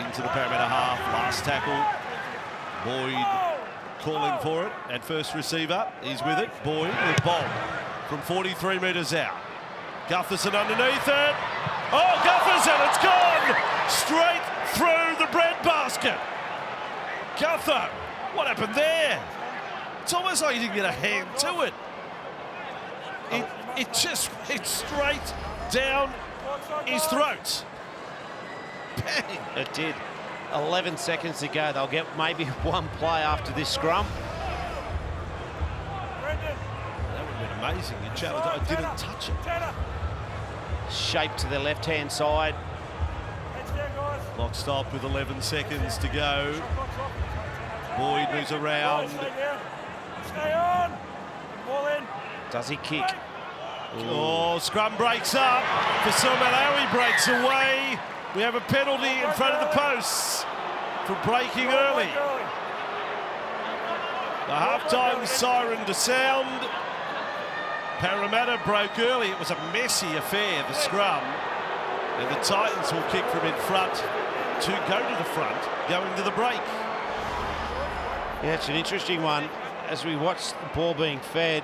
into the Parramatta half. Last tackle. Boyd calling for it at first receiver. He's with it. Boyd with Bolt from 43 metres out. Gutherson underneath it. Oh, Gutherson, it's gone! Straight through the breadbasket. Gutho, what happened there? It's almost like he didn't get a hand to it. It just went straight down his throat. Bang! It did. 11 seconds to go. They'll get maybe one play after this scrum. That would have been amazing. You challenged. I didn't touch it. Shape to the left-hand side. Clock stopped with 11 seconds to go. Boyd moves around. Stay on. Ball in. Does he kick? Oh, scrum breaks up. Malawi breaks away. We have a penalty in front of the posts for breaking early. The half-time siren to sound. Parramatta broke early. It was a messy affair, the scrum. And the Titans will kick from in front to go to the front, going to the break. Yeah, it's an interesting one. As we watch the ball being fed,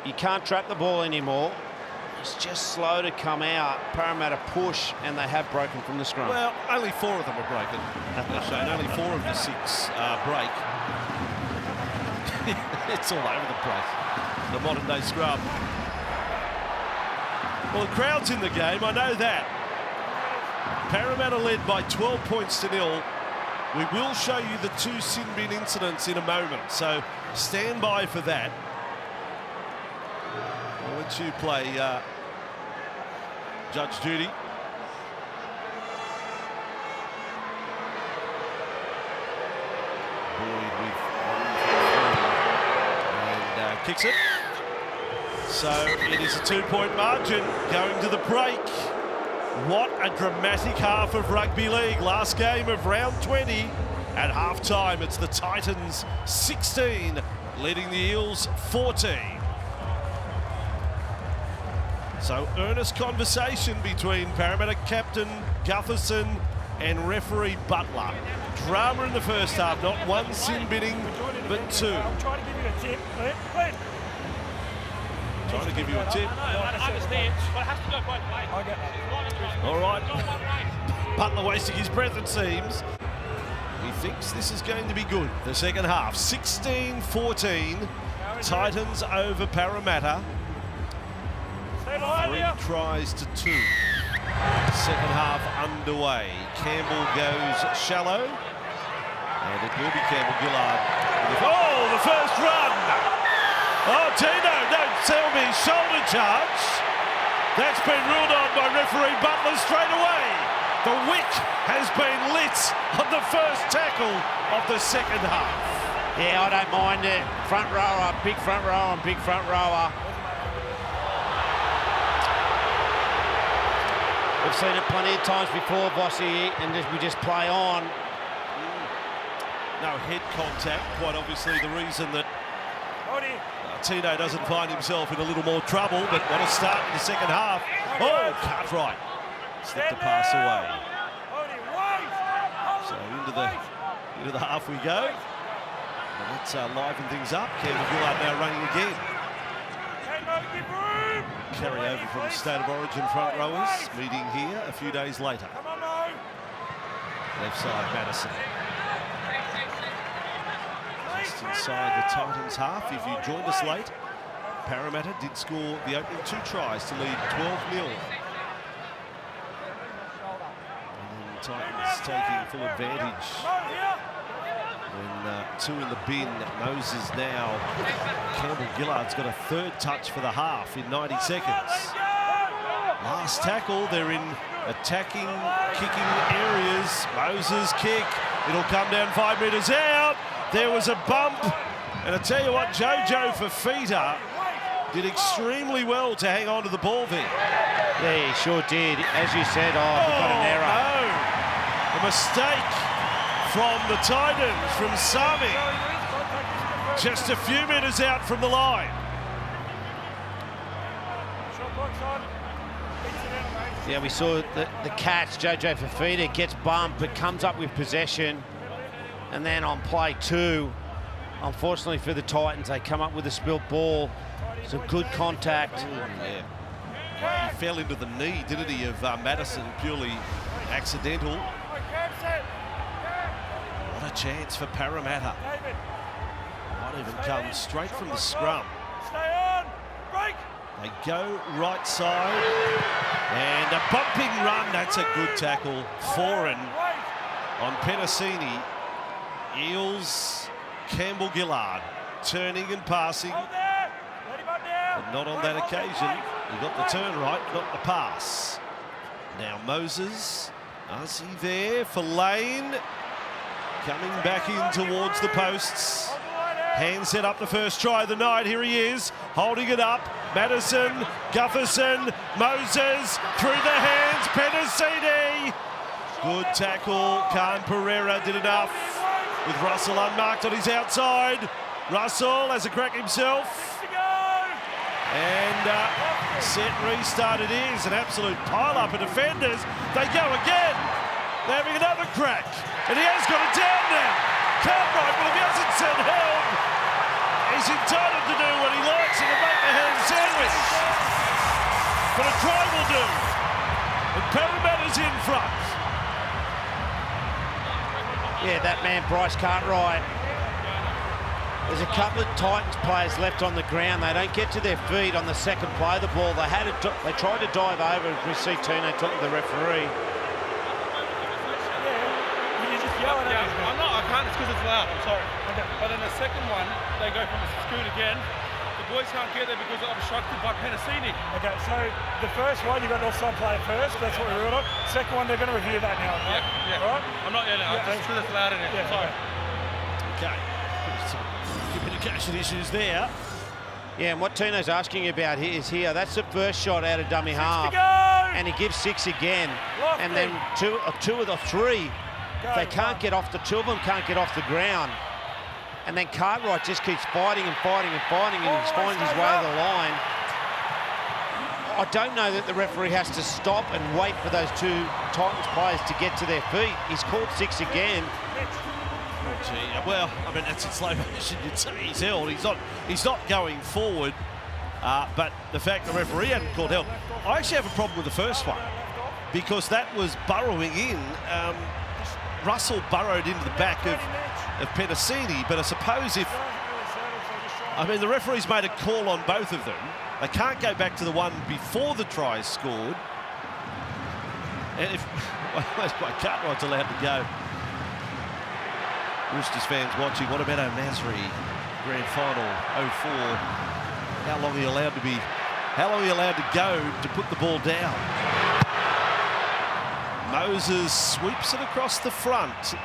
you can't trap the ball anymore. It's just slow to come out. Parramatta push, and they have broken from the scrum. Well, only 4 of them are broken. Shane, only 4 of the 6 break. It's all over the place, the modern day scrum. Well, the crowd's in the game, I know that. Parramatta led by 12 points to 0. We will show you the 2 sin bin incidents in a moment, so stand by for that. I'll let you play Judge Judy. Boyd with 1 and kicks it. So it is a 2-point margin going to the break. What a dramatic half of rugby league. Last game of round 20. At half-time, it's the Titans 16, leading the Eels 14. So earnest conversation between Parramatta captain Gutherson and referee Butler. Drama in the first half, not 1 sin binning, but 2. I'm trying to give you a tip. Glenn. Trying to give you a tip. I understand, but it has to go both ways. I get that. All right. Butler wasting his breath, it seems. He thinks this is going to be good. The second half, 16-14. Titans over Parramatta. 3 tries to 2. Second half underway. Campbell goes shallow. And it will be Campbell-Gillard. Oh, the first run! Oh, Tino, don't tell me shoulder charge. That's been ruled on by referee Butler straight away. The wick has been lit on the first tackle of the second half. Yeah, I don't mind it. Front rower, big front rower, and big front rower. We've seen it plenty of times before, Bossy, and we just play on. No head contact, quite obviously the reason that Tino doesn't find himself in a little more trouble, but what a start in the second half. Oh, Cartwright slipped the pass away. So into the half we go. And let's liven things up. Campbell-Gillard now running again. Carry over from State of Origin front rowers, meeting here a few days later. Left side, Madison. Just inside the Titans half. If you joined us late, Parramatta did score the opening 2 tries to lead 12-0. And then the Titans taking full advantage. When 2 in the bin, Moses now. Campbell-Gillard's got a 3rd touch for the half in 90 seconds. Last tackle, they're in attacking, kicking areas. Moses kick, it'll come down 5 metres out. There was a bump, and I tell you what, Jojo Fafita did extremely well to hang on to the ball there. Yeah, he sure did. As you said, we got an error. No. A mistake from the Titans, from Sami. Just a few metres out from the line. Yeah, we saw the catch. JJ Fafita gets bumped, but comes up with possession. And then on play 2, unfortunately for the Titans, they come up with a spilt ball. Some good contact. Yeah. He fell into the knee, didn't he, of Madison, purely accidental. What a chance for Parramatta. Might even come straight from the scrum. They go right side. And a bumping run. That's a good tackle. Foreign on Penasini. Eels, Campbell-Gillard turning and passing. But not on that occasion. He got the turn right, not the pass. Now Moses, is he there for Lane? Coming back in towards the posts. Hand set up the first try of the night. Here he is, holding it up. Madison, Gutherson, Moses, through the hands, Penasini. Good tackle. Khan Pereira did enough with Russell unmarked on his outside. Russell has a crack himself. And set restart it is. An absolute pile-up of defenders. They go again. They're having another crack. And he has got it down now. Cartwright, but if he hasn't said help, he's entitled to do what he likes and to make the ham sandwich. But a try will do. And Parramatta's in front. Yeah, that man, Bryce Cartwright. There's a couple of Titans players left on the ground. They don't get to their feet on the second play of the ball. They tried to dive over. We see Tino talking to the referee. I can't, it's because it's loud, I'm sorry. Okay. But then the second one, they go from the scoot again. The boys can't get there because they're obstructed by Penasini. Okay, so the first one, you got an offside player first, that's what we ruled on. Second one, they're going to review that now. Yeah. Right? I'm not yelling, I'm just because it's loud in here. Yeah, Sorry. Okay. Some communication issues there. Yeah, and what Tino's asking about is here. That's the first shot out of dummy half. And he gives 6 again. And then two of the 3. They can't get off, the 2 of them can't get off the ground. And then Cartwright just keeps fighting and fighting and fighting, and he finds his way to the line. I don't know that the referee has to stop and wait for those 2 Titans players to get to their feet. He's called 6 again. Gee, well, I mean, it's in slow motion, you'd say he's held. He's not going forward, but the fact the referee hadn't called help. I actually have a problem with the first one, because that was burrowing in. Russell burrowed into the back of Penasini, but I suppose the referee's made a call on both of them. They can't go back to the one before the try is scored. And if Cartwright's allowed to go. Roosters fans watching, what about Nasri Grand Final 04? How long are you allowed to go to put the ball down? Moses sweeps it across the front.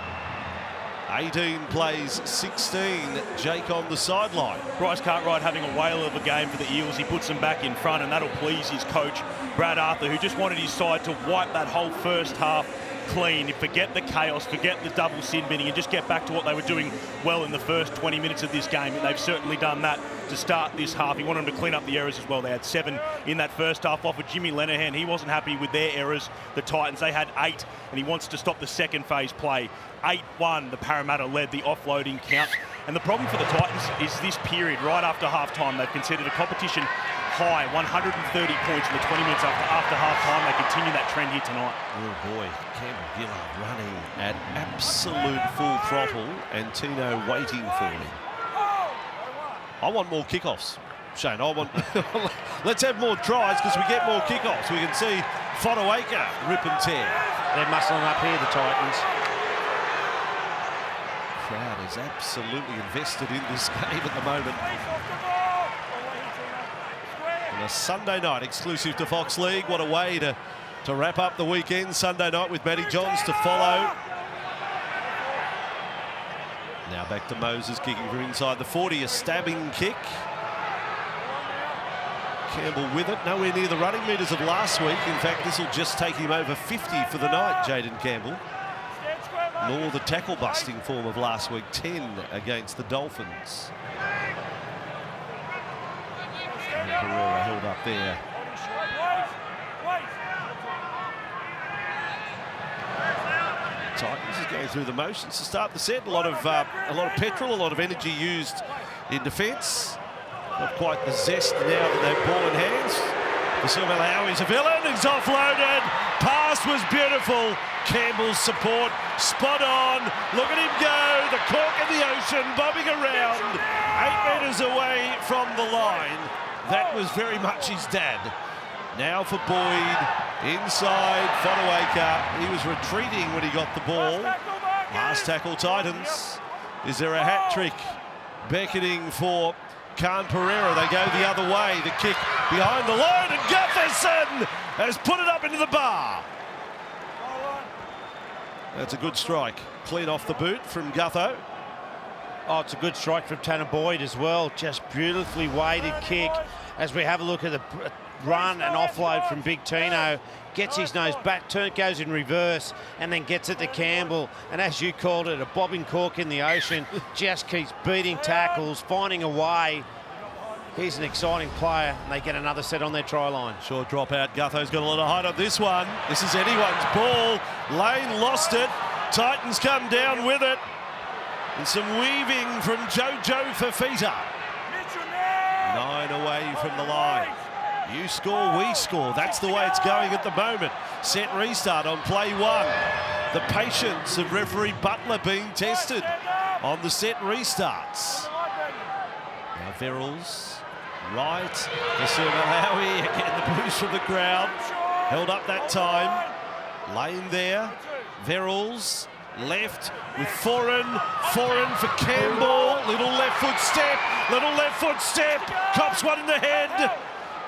18 plays 16. Jake on the sideline. Bryce Cartwright having a whale of a game for the Eels. He puts them back in front, and that'll please his coach, Brad Arthur, who just wanted his side to wipe that whole first half clean. Forget the chaos, forget the double sin binning, and just get back to what they were doing well in the first 20 minutes of this game. And they've certainly done that to start this half. He wanted them to clean up the errors as well. They had 7 in that first half off of Jimmy Lenahan. He wasn't happy with their errors. The Titans, they had 8, and he wants to stop the second phase play. 8-1, the Parramatta led the offloading count. And the problem for the Titans is this period, right after half-time, they've considered a competition high, 130 points in the 20 minutes after half-time. They continue that trend here tonight. Oh boy, Campbell-Gillard running at absolute full throttle, and Tino waiting for him. I want more kickoffs, Shane. Let's have more tries, because we get more kickoffs. We can see Fodawaker rip and tear. They're muscling up here, the Titans. Crowd is absolutely invested in this game at the moment. On a Sunday night exclusive to Fox League. What a way to wrap up the weekend. Sunday night with Matty Johns to follow. Now back to Moses kicking from inside the 40. A stabbing kick. Campbell with it, nowhere near the running metres of last week. In fact, this will just take him over 50 for the night, Jaden Campbell. Nor the tackle-busting form of last week, 10 against the Dolphins. And Pereira held up there. Titans is going through the motions to start the set. A lot of petrol, a lot of energy used in defence. Not quite the zest now that they've ball in hands. Vasumalawi's a villain. He's offloaded. Pass was beautiful. Campbell's support spot on. Look at him go. The cork in the ocean, bobbing around 8 metres away from the line. That was very much his dad. Now for Boyd. Inside, Fodawaker. He was retreating when he got the ball. Last tackle, Titans. Is there a hat trick? Beckoning for Khan Pereira. They go the other way. The kick behind the line, and Gutherson has put it up into the bar. That's a good strike. Clean off the boot from Gutho. Oh, it's a good strike from Tanner Boyd as well. Just beautifully weighted kick. As we have a look at the run and offload from Big Tino, gets his nose back, goes in reverse, and then gets it to Campbell. And as you called it, a bobbing cork in the ocean, just keeps beating tackles, finding a way. He's an exciting player, and they get another set on their try line. Short drop out. Gutho's got a lot of height on this one. This is anyone's ball. Lane lost it. Titans come down with it. And some weaving from Jojo Fafita. 9 away from the line. You score, we score. That's the way it's going at the moment. Set restart on play 1. The patience of referee Butler being tested on the set restarts. Now Verrills, right. Vasumalawi, again the boost from the crowd. Held up that time. Lane there. Verrills, left with Foreign for Campbell. Little left foot step. Cops one in the head.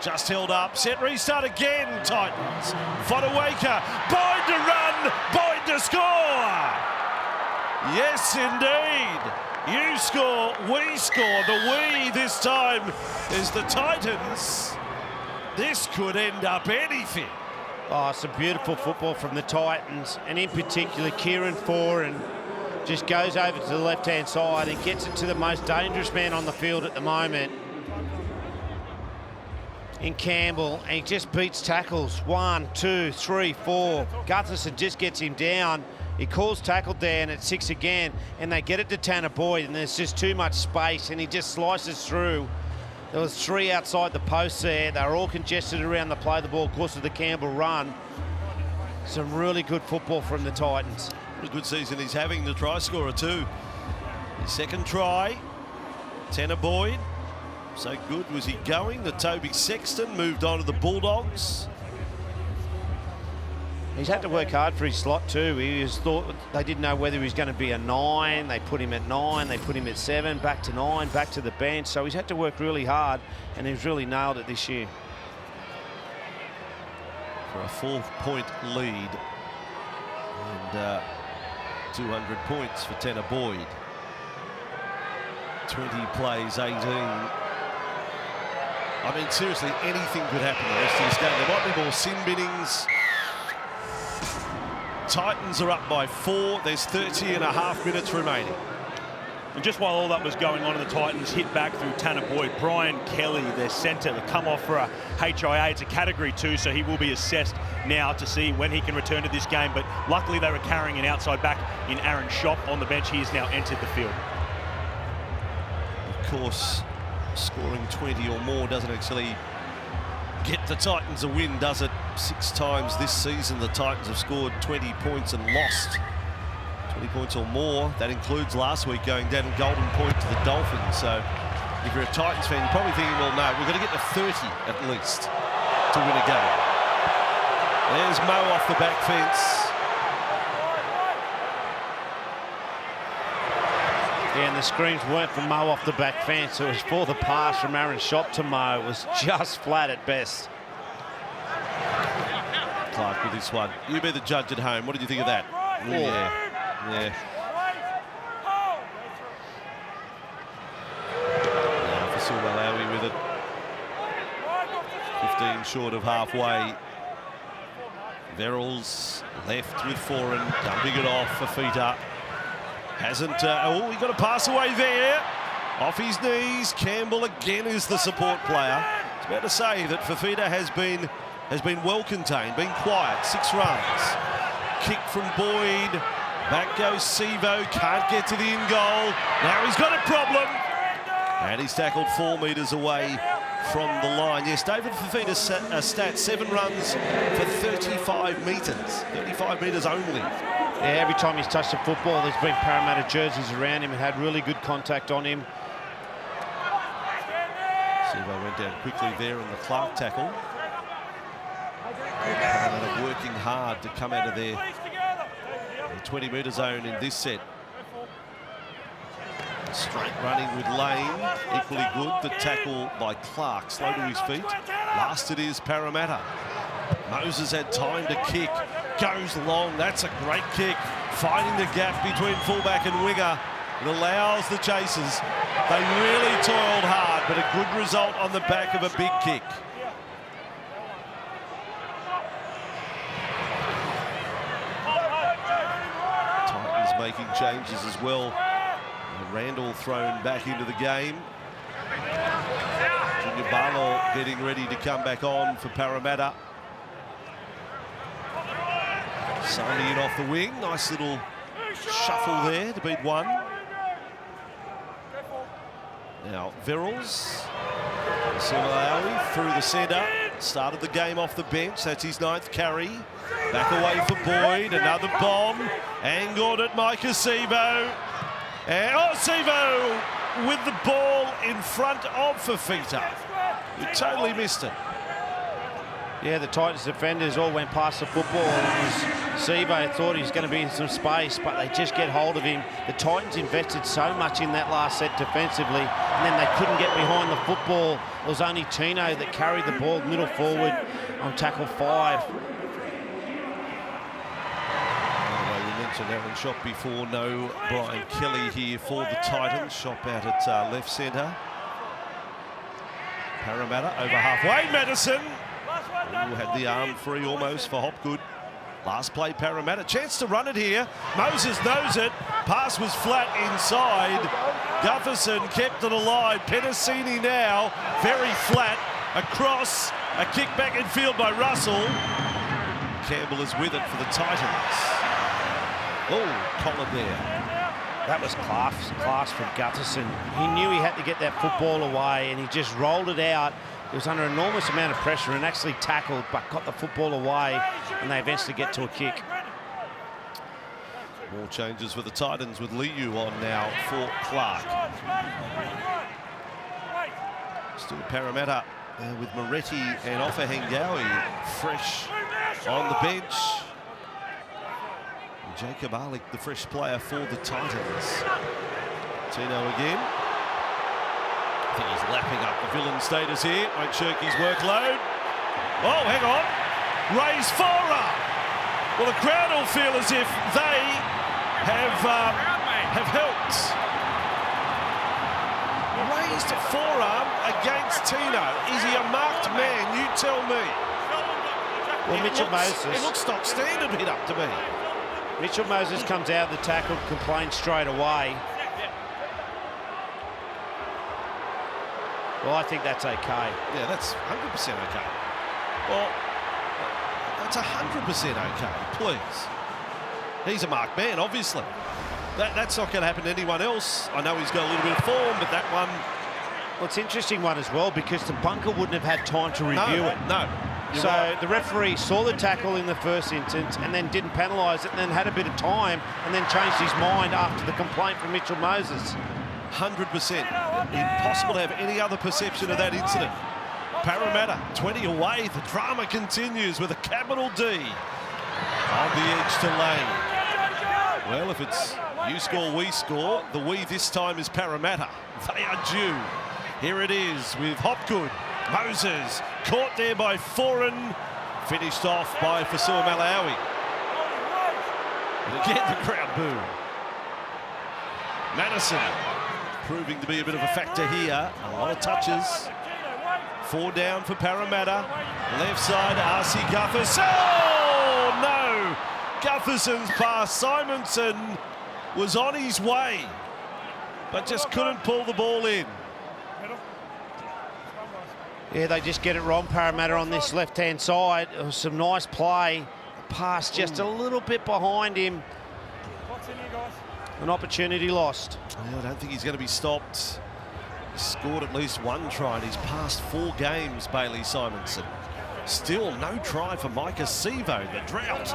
Just held up. Set restart again, Titans. Fodawaker. Boyd to run. Boyd to score. Yes, indeed. You score, we score. The we this time is the Titans. This could end up anything. Oh, it's a beautiful football from the Titans, and in particular, Kieran Foran just goes over to the left-hand side and gets it to the most dangerous man on the field at the moment, in Campbell, and he just beats tackles. 1, 2, 3, 4. Gutherson just gets him down. He calls tackle down at 6 again, and they get it to Tanner Boyd, and there's just too much space, and he just slices through. There was 3 outside the post there. They were all congested around the play the ball, of course, of the Campbell run. Some really good football from the Titans. What a good season he's having, the try scorer too. His second try, Tanner Boyd. So good was he going. The Toby Sexton moved on to the Bulldogs. He's had to work hard for his slot too. He was thought they didn't know whether he was going to be a 9. They put him at 9. They put him at 7. Back to 9. Back to the bench. So he's had to work really hard, and he's really nailed it this year. For a 4-point lead and 200 points for Tanner Boyd. 20 plays, 18. I mean, seriously, anything could happen the rest of this game. There might be more sin binnings. Titans are up by 4. There's 30.5 minutes remaining. And just while all that was going on, the Titans hit back through Tanner Boyd. Brian Kelly, their centre, to come off for a HIA. It's a Category 2, so he will be assessed now to see when he can return to this game. But luckily, they were carrying an outside back in Aaron Schopp on the bench. He has now entered the field. Of course, scoring 20 or more doesn't actually get the Titans a win, does it? 6 times this season the Titans have scored 20 points and lost 20 points or more. That includes last week going down in Golden Point to the Dolphins. So if you're a Titans fan, you're probably thinking, well, no, we've got to get to 30 at least to win a game. There's Mo off the back fence. Yeah, and the screams weren't for Mo off the back fence. It was for the pass from Aaron Schopp to Mo. It was just flat at best. Clark with this one. You be the judge at home. What did you think of that? Oh. Yeah. Now for Silvalawi with it. 15 short of halfway. Verrills left with Foran, dumping it off. Fafita hasn't. Oh, he got a pass away there. Off his knees. Campbell again is the support player. It's about to say that Fafita has been well contained, been quiet. 6 runs. Kick from Boyd. Back goes Sevo. Can't get to the in goal. Now he's got a problem. And he's tackled 4 metres away from the line. Yes, David Fafita's stat, 7 runs for 35 metres. 35 metres only. Yeah, every time he's touched the football, there's been Parramatta jerseys around him and had really good contact on him. Sevo went down quickly there in the Clark tackle. Parramatta working hard to come out of the 20-metre zone in this set. Straight running with Lane, equally good. The tackle by Clark, slow to his feet. Last it is Parramatta. Moses had time to kick, goes long. That's a great kick, finding the gap between fullback and winger. It allows the chasers. They really toiled hard, but a good result on the back of a big kick. Titans making changes as well. Randall thrown back into the game. Junior Barlow getting ready to come back on for Parramatta. Sony in off the wing. Nice little shuffle there to beat one. Now Verrills. Similarly through the centre. Started the game off the bench. That's his 9th carry. Back away for Boyd. Another bomb. Angled at Micah Sevo. And Sevo with the ball in front of Fafita. He totally missed it. Yeah, the Titans defenders all went past the football. It was Sevo thought he was going to be in some space, but they just get hold of him. The Titans invested so much in that last set defensively, and then they couldn't get behind the football. It was only Tino that carried the ball middle forward on tackle 5. Aaron shot before. No Brian Kelly here for the Titans. Shot out at left centre. Parramatta over halfway. Madison who had the arm free almost for Hopgood. Last play Parramatta. Chance to run it here. Moses knows it. Pass was flat inside. Gutherson kept it alive. Penasini now very flat. Across. A kick back in field by Russell. Campbell is with it for the Titans. Oh, collar there. That was class from Gutherson. He knew he had to get that football away and he just rolled it out. He was under an enormous amount of pressure and actually tackled, but got the football away, and they eventually get to a kick. More changes with the Titans with Liu on now for Clark. Still Parramatta with Moretti and Offahengawi fresh on the bench. Jacob Arlick, the fresh player for the Titans. Tino again. I think he's lapping up the villain status here. Won't shirk his workload. Oh, hang on. Raised forearm. Well, the crowd will feel as if they have helped. Raised forearm against Tino. Is he a marked man? You tell me. Well, Mitchell Moses. It looks stock standard hit up to me. Mitchell Moses comes out of the tackle, complains straight away. Well, I think that's okay. Yeah, that's 100% okay. Well, that's 100% okay, please. He's a marked man, obviously. That's not going to happen to anyone else. I know he's got a little bit of form, but that one... Well, it's an interesting one as well because the bunker wouldn't have had time to review it. No. So the referee saw the tackle in the first instance and then didn't penalise it and then had a bit of time and then changed his mind after the complaint from Mitchell Moses. 100%. Impossible to have any other perception of that incident. Parramatta 20 away. The drama continues with a capital D on the edge to Lane. Well, if it's you score, we score, the we this time is Parramatta. They are due. Here it is with Hopgood. Moses caught there by Foran, finished off by Fasua Malawi. And again the crowd boo. Madison proving to be a bit of a factor here. A lot of touches 4 down for Parramatta. Left side, R.C. Gutherson. Oh, no! Gutherson's pass. Simonson was on his way, but just couldn't pull the ball in. Yeah, they just get it wrong, Parramatta, on this left-hand side. It was some nice play. Pass just a little bit behind him. An opportunity lost. I don't think he's going to be stopped. He scored at least 1 try in his past 4 games, Bailey Simonson. Still no try for Micah Sevo, the drought.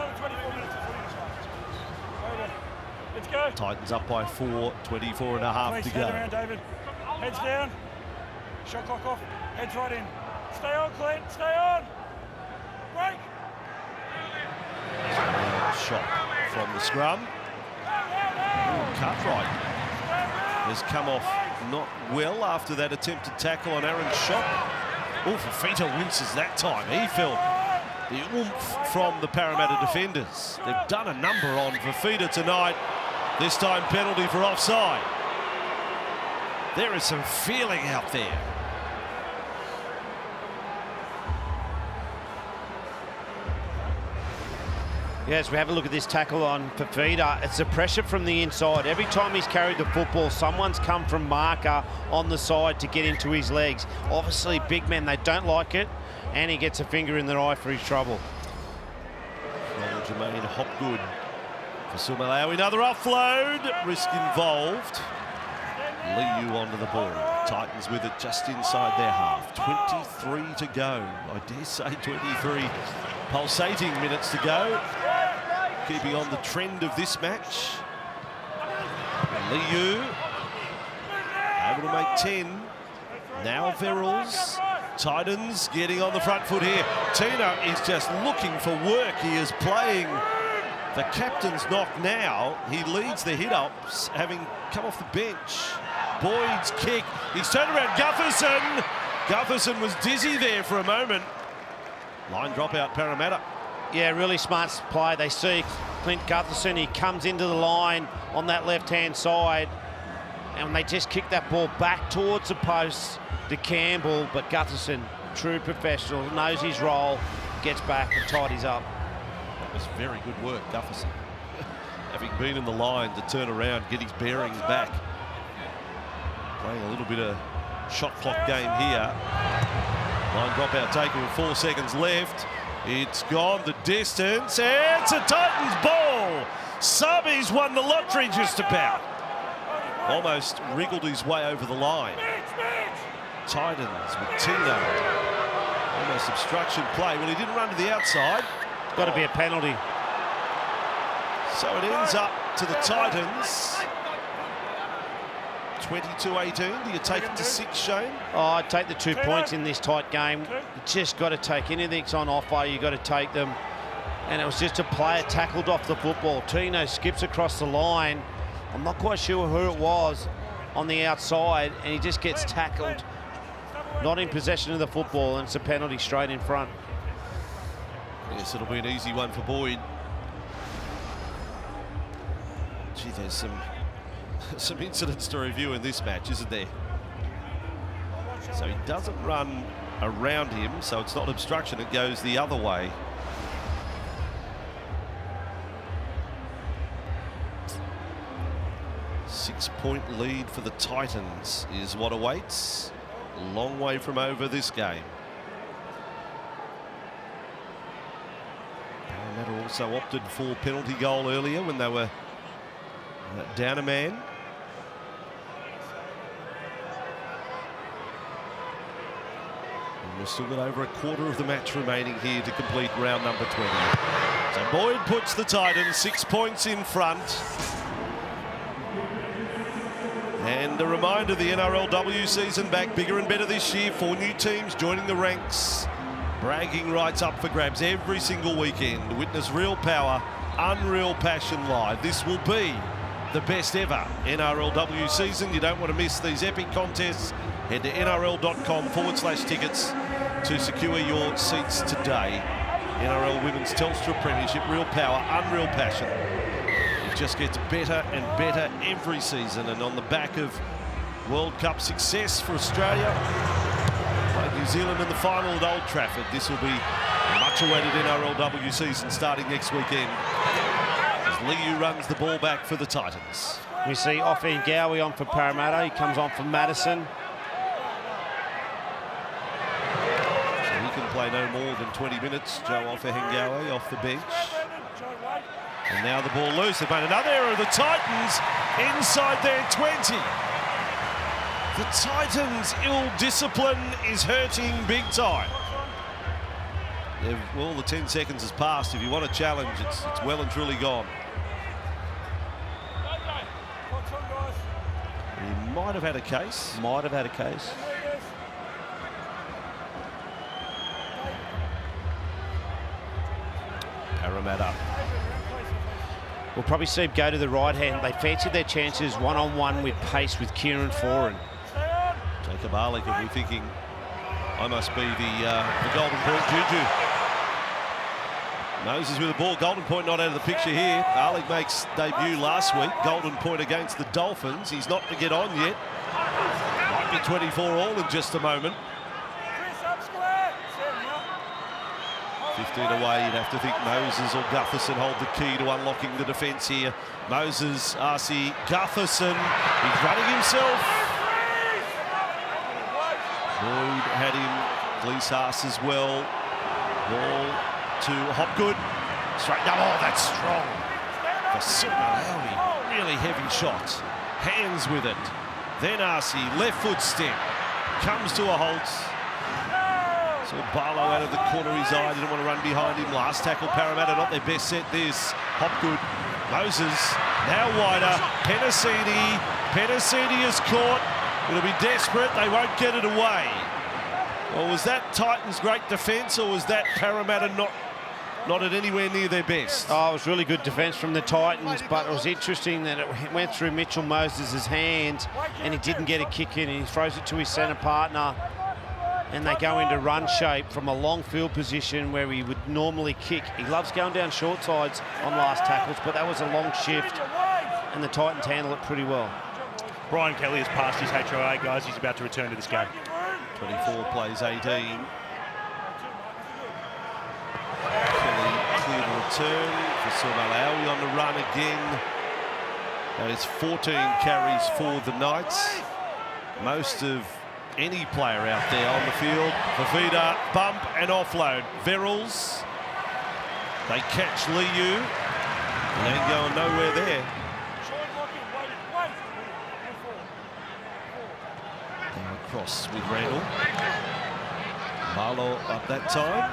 Let's go. Titans up by 4, 24 and a half to go. Around, David. Heads down. Shot clock off. Heads right in. Stay on, Clint. Stay on. Break. Shot from the scrum. Cartwright has come off not well after that attempted tackle on Aaron Shot. Oh, Fafita winces that time. He felt the oomph from the Parramatta defenders. They've done a number on Fafita tonight. This time penalty for offside. There is some feeling out there. Yes, we have a look at this tackle on Fafita. It's the pressure from the inside. Every time he's carried the football, someone's come from marker on the side to get into his legs. Obviously, big men, they don't like it, and he gets a finger in their eye for his trouble. Jermaine Hopgood for Sumalawi. Another offload. Risk involved. Liu onto the ball. Titans with it just inside their half. 23 to go. I dare say 23 pulsating minutes to go. Keeping on the trend of this match. Liu able to make 10. Now Verrills. Titans getting on the front foot here. Tino is just looking for work. He is playing the captain's knock now. He leads the hit-ups, having come off the bench. Boyd's kick. He's turned around. Gutherson. Gutherson was dizzy there for a moment. Line drop out, Parramatta. Yeah, really smart play. They see Clint Gutherson. He comes into the line on that left-hand side, and they just kick that ball back towards the post to Campbell. But Gutherson, true professional, knows his role, gets back and tidies up. That was very good work, Gutherson. Having been in the line to turn around, get his bearings back. Playing a little bit of shot clock game here. Line drop out taken with 4 seconds left. It's gone the distance. It's a Titans ball. Subbies won the lottery just about. Almost wriggled his way over the line. Titans with Tino. Almost obstruction play. Well, he didn't run to the outside. Got to be a penalty. So it ends up to the Titans. 22-18. Do you take it to 6, Shane? Oh, I'd take the 2 points in this tight game. You just got to take anything's on offer. You got to take them. And it was just a player tackled off the football. Tino skips across the line. I'm not quite sure who it was on the outside, and he just gets tackled. Not in possession of the football, and it's a penalty straight in front. Yes, it'll be an easy one for Boyd. Gee, there's some incidents to review in this match, isn't there? So he doesn't run around him, so it's not obstruction, it goes the other way. Six-point lead for the Titans is what awaits. A long way from over this game. Parramatta also opted for penalty goal earlier when they were down a man. And we've still got over a quarter of the match remaining here to complete round number 20. So Boyd puts the Titans 6 points in front. And a reminder, the NRLW season back bigger and better this year. 4 new teams joining the ranks. Bragging rights up for grabs every single weekend. Witness real power, unreal passion live. This will be the best ever NRLW season. You don't want to miss these epic contests. Head to nrl.com/tickets to secure your seats today. NRL Women's Telstra Premiership, real power, unreal passion. It just gets better and better every season, and on the back of World Cup success for Australia, played the New Zealand in the final at Old Trafford. This will be a much-awaited NRLW season starting next weekend as Liu runs the ball back for the Titans. We see Offhand Gowie on for Parramatta. He comes on for Madison. So he can play no more than 20 minutes. Joe Offhand off the bench. And now the ball loose. They've made another error. The Titans inside their 20. The Titans' ill discipline is hurting big time. Well, the 10 seconds has passed. If you want a challenge, it's well and truly gone. He might have had a case. Might have had a case. Parramatta. We'll probably see him go to the right hand. They fancied their chances one-on-one with pace with Kieran Foran. Jacob Arlick will be thinking, I must be the Golden Point Juju. Moses with the ball. Golden Point not out of the picture here. Arlick makes debut last week. Golden Point against the Dolphins. He's not to get on yet. Might be 24 all in just a moment. 15 away, you'd have to think Moses or Gutherson hold the key to unlocking the defence here. Moses, RC, Gutherson, he's running himself. Boyd had him, Gleeshas as well. Ball to Hopgood. Straight down, oh, that's strong. For Silverlowry, really heavy shot. Hands with it. Then RC, left foot step. Comes to a halt. So Barlow out of the corner of his eye, didn't want to run behind him. Last tackle, Parramatta, not their best set this. Hopgood, Moses, now wider. Penasini is caught. It'll be desperate, they won't get it away. Well, was that Titans' great defence, or was that Parramatta not at anywhere near their best? Oh, it was really good defence from the Titans, but it was interesting that it went through Mitchell Moses' hand and he didn't get a kick in, and he throws it to his centre partner. And they go into run shape from a long field position where he would normally kick. He loves going down short sides on last tackles, but that was a long shift, and the Titans handle it pretty well. Brian Kelly has passed his HOA, guys. He's about to return to this game. 24 plays 18. Kelly clear to return for Silverlowry on the run again. That is 14 carries for the Knights. Most of any player out there on the field. Fafita, bump and offload. Verrills, they catch Liu. He ain't going nowhere there. Now across with Randall. Marlow up that time.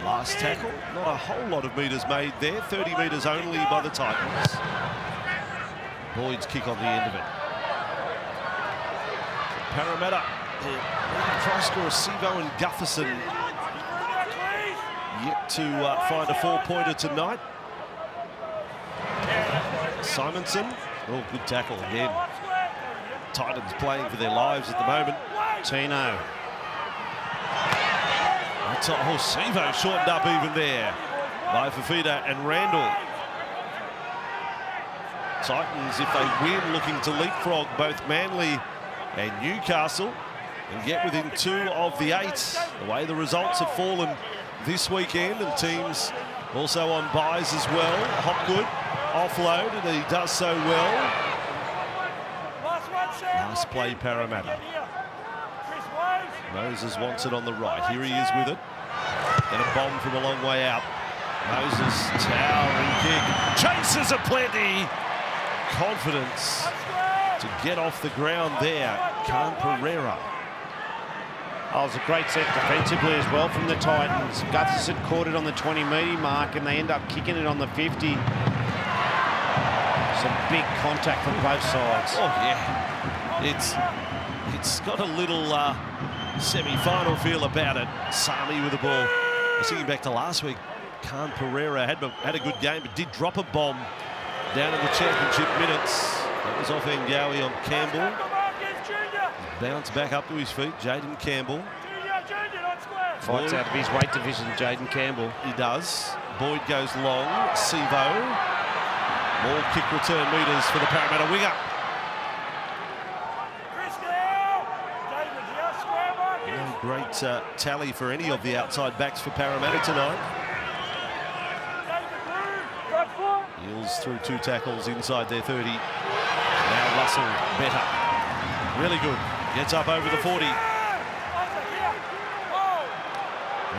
Last tackle. Not a whole lot of metres made there. 30 metres only by the Titans. Boyd's kick on the end of it. Parramatta. Try scorer Sivo and Gutherson yet to find a four-pointer tonight. Simonson, oh, good tackle again. Titans playing for their lives at the moment. Tino. Oh, Sivo shortened up even there by Fafita and Randall. Titans, if they win, looking to leapfrog both Manly and Newcastle and get within 2 of the 8. The way the results have fallen this weekend, and teams also on buys as well. Hopgood offload, and he does so well. Last play, Parramatta. Moses wants it on the right. Here he is with it. Then a bomb from a long way out. Moses, towering kick. Chases aplenty. Confidence to get off the ground there. Khan Pereira. Oh, it was a great set defensively as well from the Titans. Gutherson caught it on the 20-metre mark, and they end up kicking it on the 50. Some big contact from both sides. Oh, yeah. It's got a little semi-final feel about it. Sami with the ball. I was thinking back to last week. Khan Pereira had a good game, but did drop a bomb down in the championship minutes. That was off Ngawi on Campbell. Bounce back up to his feet, Jaden Campbell. Fights out of his weight division, Jaden Campbell. He does. Boyd goes long. Sivo. More kick return metres for the Parramatta winger. great tally for any of the outside backs for Parramatta tonight. Eels through 2 tackles inside their 30. Now Russell better. Really good. Gets up over the 40. They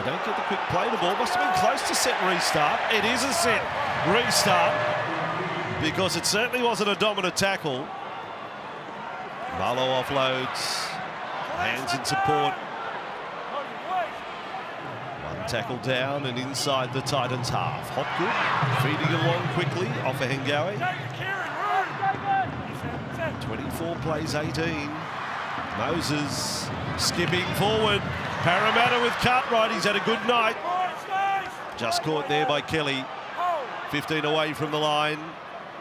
don't get the quick play. The ball must have been close to set restart. It is a set restart because it certainly wasn't a dominant tackle. Marlow offloads. Hands in support. 1 tackle down and inside the Titans half. Hopgood feeding along quickly off a Hengawi. 24 plays 18. Moses skipping forward. Parramatta with Cartwright. He's had a good night. Just caught there by Kelly. 15 away from the line.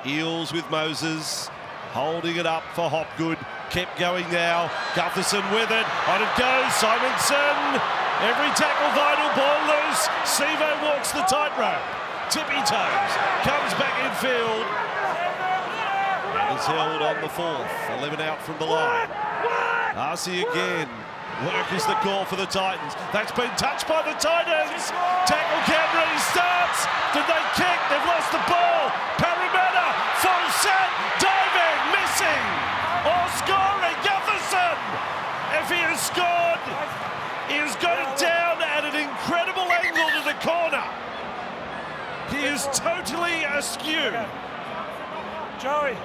Eels with Moses. Holding it up for Hopgood. Kept going now. Gutherson with it. On it goes. Simonson. Every tackle vital. Ball loose. Sevo walks the tightrope. Tippy toes. Comes back infield. And is held on the 4th. 11 out from the line. Arcee again. Work is the call for the Titans. That's been touched by the Titans. Tackle count restarts. Did they kick? They've lost the ball. Parramatta. Full set. Diving. Missing. Or scoring. Gutherson. If he has scored, he has got it down at an incredible angle to the corner. He is totally askew. Joey,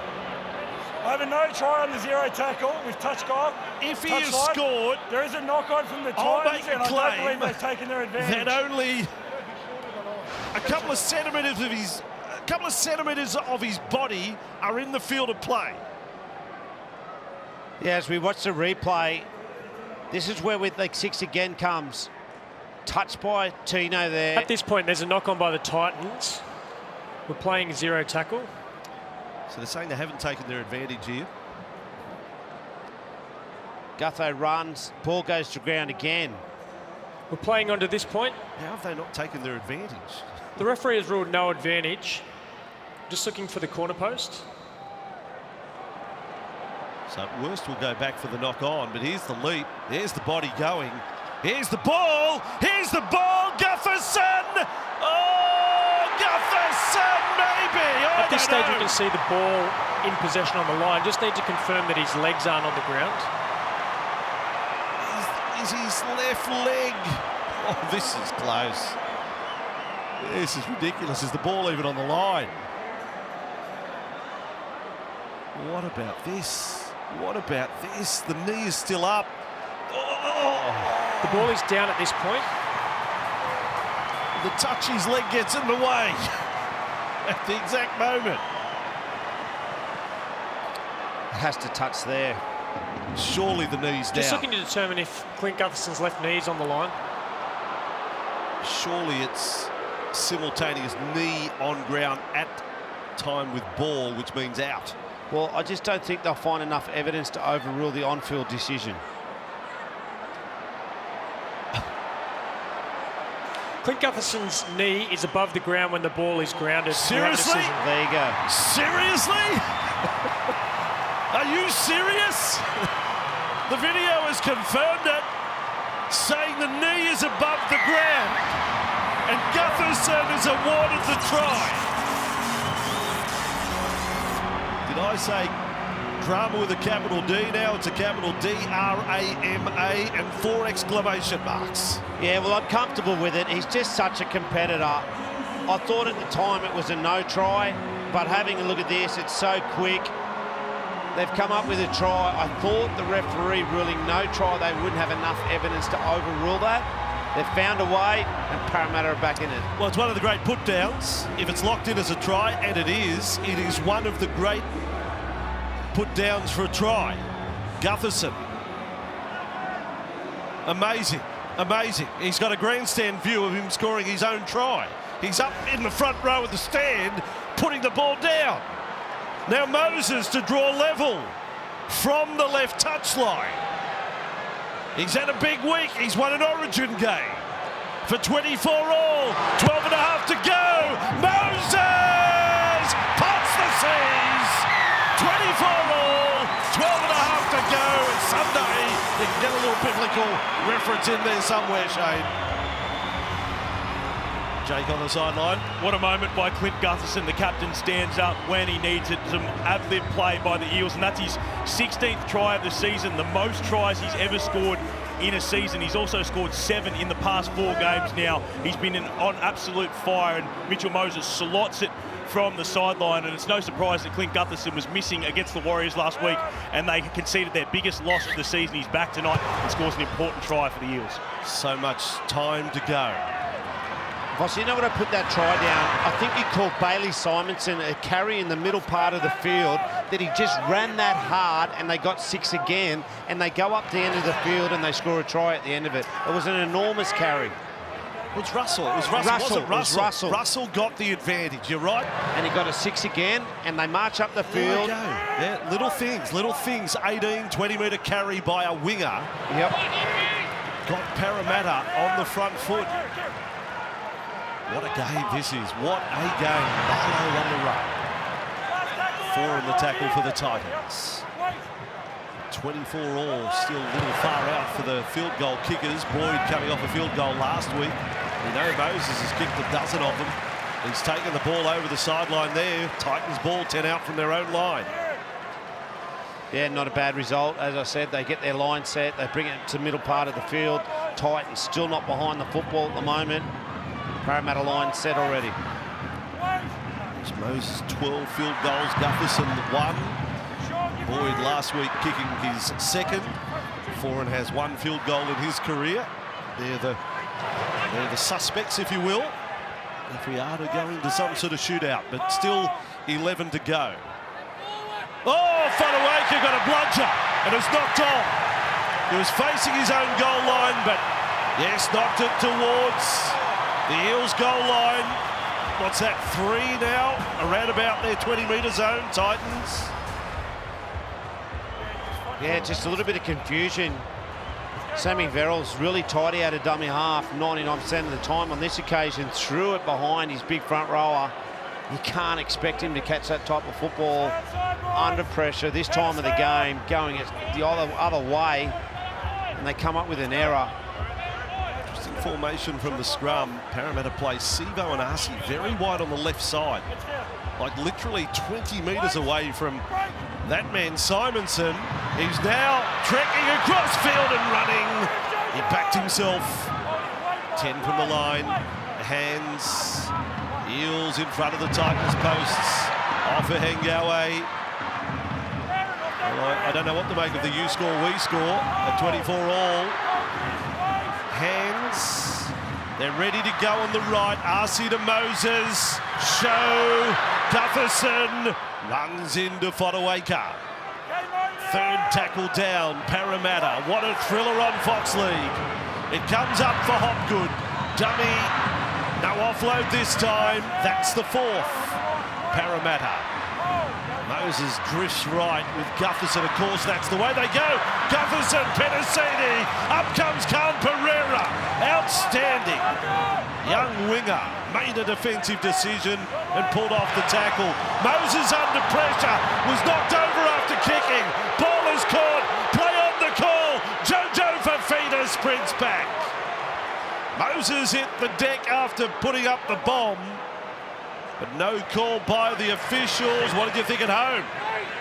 over no try on the 0 tackle with touch goal. If he has scored, there is a knock on from the I'll Titans, make a and claim I don't believe they've taken their advantage. that only a couple of centimetres of his body are in the field of play. Yeah, as we watch the replay, this is where with like 6 again comes. Touched by Tino there. At this point, there's a knock on by the Titans. We're playing 0 tackle. So they're saying they haven't taken their advantage here. Gutho runs, ball goes to ground again. We're playing on to this point. How have they not taken their advantage? The referee has ruled no advantage. Just looking for the corner post. So at worst we'll go back for the knock on, but here's the leap. There's the body going. Here's the ball. Here's the ball. Gutherson. Oh, Gutherson, maybe. At this stage, you can see the ball in possession on the line. Just need to confirm that his legs aren't on the ground. Is his left leg? Oh, this is close. This is ridiculous. Is the ball even on the line? What about this? What about this? The knee is still up. Oh. The ball is down at this point. The touch, his leg gets in the way at the exact moment. Has to touch there. Surely the knee's down. Just looking to determine if Clint Gutherson's left knee is on the line. Surely it's simultaneous knee on ground at time with ball, which means out. Well, I just don't think they'll find enough evidence to overrule the on-field decision. Clint Gutherson's knee is above the ground when the ball is grounded. Seriously? There you go. Seriously? Are you serious? The video has confirmed it, saying the knee is above the ground, and Gutherson is awarded the try. Did I say drama with a capital D? Now it's a capital D-R-A-M-A and 4 exclamation marks. Yeah, well, I'm comfortable with it. He's just such a competitor. I thought at the time it was a no try, but having a look at this, it's so quick. They've come up with a try. I thought the referee ruling no try, they wouldn't have enough evidence to overrule that. They've found a way, and Parramatta are back in it. Well, it's one of the great put-downs. If it's locked in as a try, and it is one of the great put-downs for a try. Gutherson. Amazing, amazing. He's got a grandstand view of him scoring his own try. He's up in the front row of the stand, putting the ball down. Now Moses to draw level from the left touchline. He's had a big week. He's won an Origin game for 24 all. 12 and a half to go. Moses parts the seas. 24 all. 12 and a half to go. It's Sunday. You can get a little biblical reference in there somewhere, Shane. Jake on the sideline. What a moment by Clint Gutherson. The captain stands up when he needs it. Some ad-lib play by the Eels, and that's his 16th try of the season, the most tries he's ever scored in a season. He's also scored 7 in the past 4 games now. He's been on absolute fire, and Mitchell Moses slots it from the sideline, and it's no surprise that Clint Gutherson was missing against the Warriors last week, and they conceded their biggest loss of the season. He's back tonight and scores an important try for the Eels. So much time to go. Boss, you know what I put that try down? I think he called Bailey Simonson a carry in the middle part of the field, that he just ran that hard and they got 6 again, and they go up the end of the field and they score a try at the end of it. It was an enormous carry. It was Russell. It was Russell. Russell. Wasn't Russell. It was Russell. Russell got the advantage. You're right. And he got a 6 again, and they march up the There we field. go. Yeah, little things. 18, 20-metre carry by a winger. Yep. Got Parramatta on the front foot. What a game this is. What a game. Barlow on the run. 4 in the tackle for the Titans. 24 all, still a little far out for the field goal kickers. Boyd coming off a field goal last week. We know Moses has kicked a dozen of them. He's taken the ball over the sideline there. Titans ball 10 out from their own line. Yeah, not a bad result. As I said, they get their line set. They bring it to the middle part of the field. Titans still not behind the football at the moment. Parramatta line set already. It's Moses 12 field goals, Gutherson 1. Boyd last week kicking his 2nd. Foran has 1 field goal in his career. They're the suspects, if you will, if we are to go into some sort of shootout, but still 11 to go. Oh, Fodawaker got a bludger and it's knocked on. He was facing his own goal line, but yes, knocked it towards the Eels goal line. What's that, 3 now? Around about their 20-metre zone, Titans. Yeah, just a little bit of confusion. Sammy Verrills really tidy out of dummy half 99% of the time. On this occasion, threw it behind his big front rower. You can't expect him to catch that type of football under pressure this time of the game, going the other way, and they come up with an error. Interesting formation from the scrum. Parramatta plays Sivo and Arce very wide on the left side, like literally 20 metres away from that man Simonson. He's now trekking across field and running. He backed himself. 10 from the line. Hands. Eels in front of the Titans posts. Off a Hengawe. Well, I don't know what to make of the you score, we score at 24 all. Hands. They're ready to go on the right. Arce to Moses. Show. Gutherson runs into Fodawaker. 3rd tackle down, Parramatta. What a thriller on Fox League. It comes up for Hopgood. Dummy. No offload this time. That's the 4th. Parramatta. Moses drifts right with Gutherson. Of course, that's the way they go. Gutherson, Penasini. Up comes Khan Pereira. Outstanding. Young winger made a defensive decision and pulled off the tackle. Moses under pressure. Was knocked over after kicking. Ball is caught. Play on the call. Jojo Fafita sprints back. Moses hit the deck after putting up the bomb, but no call by the officials. What did you think at home?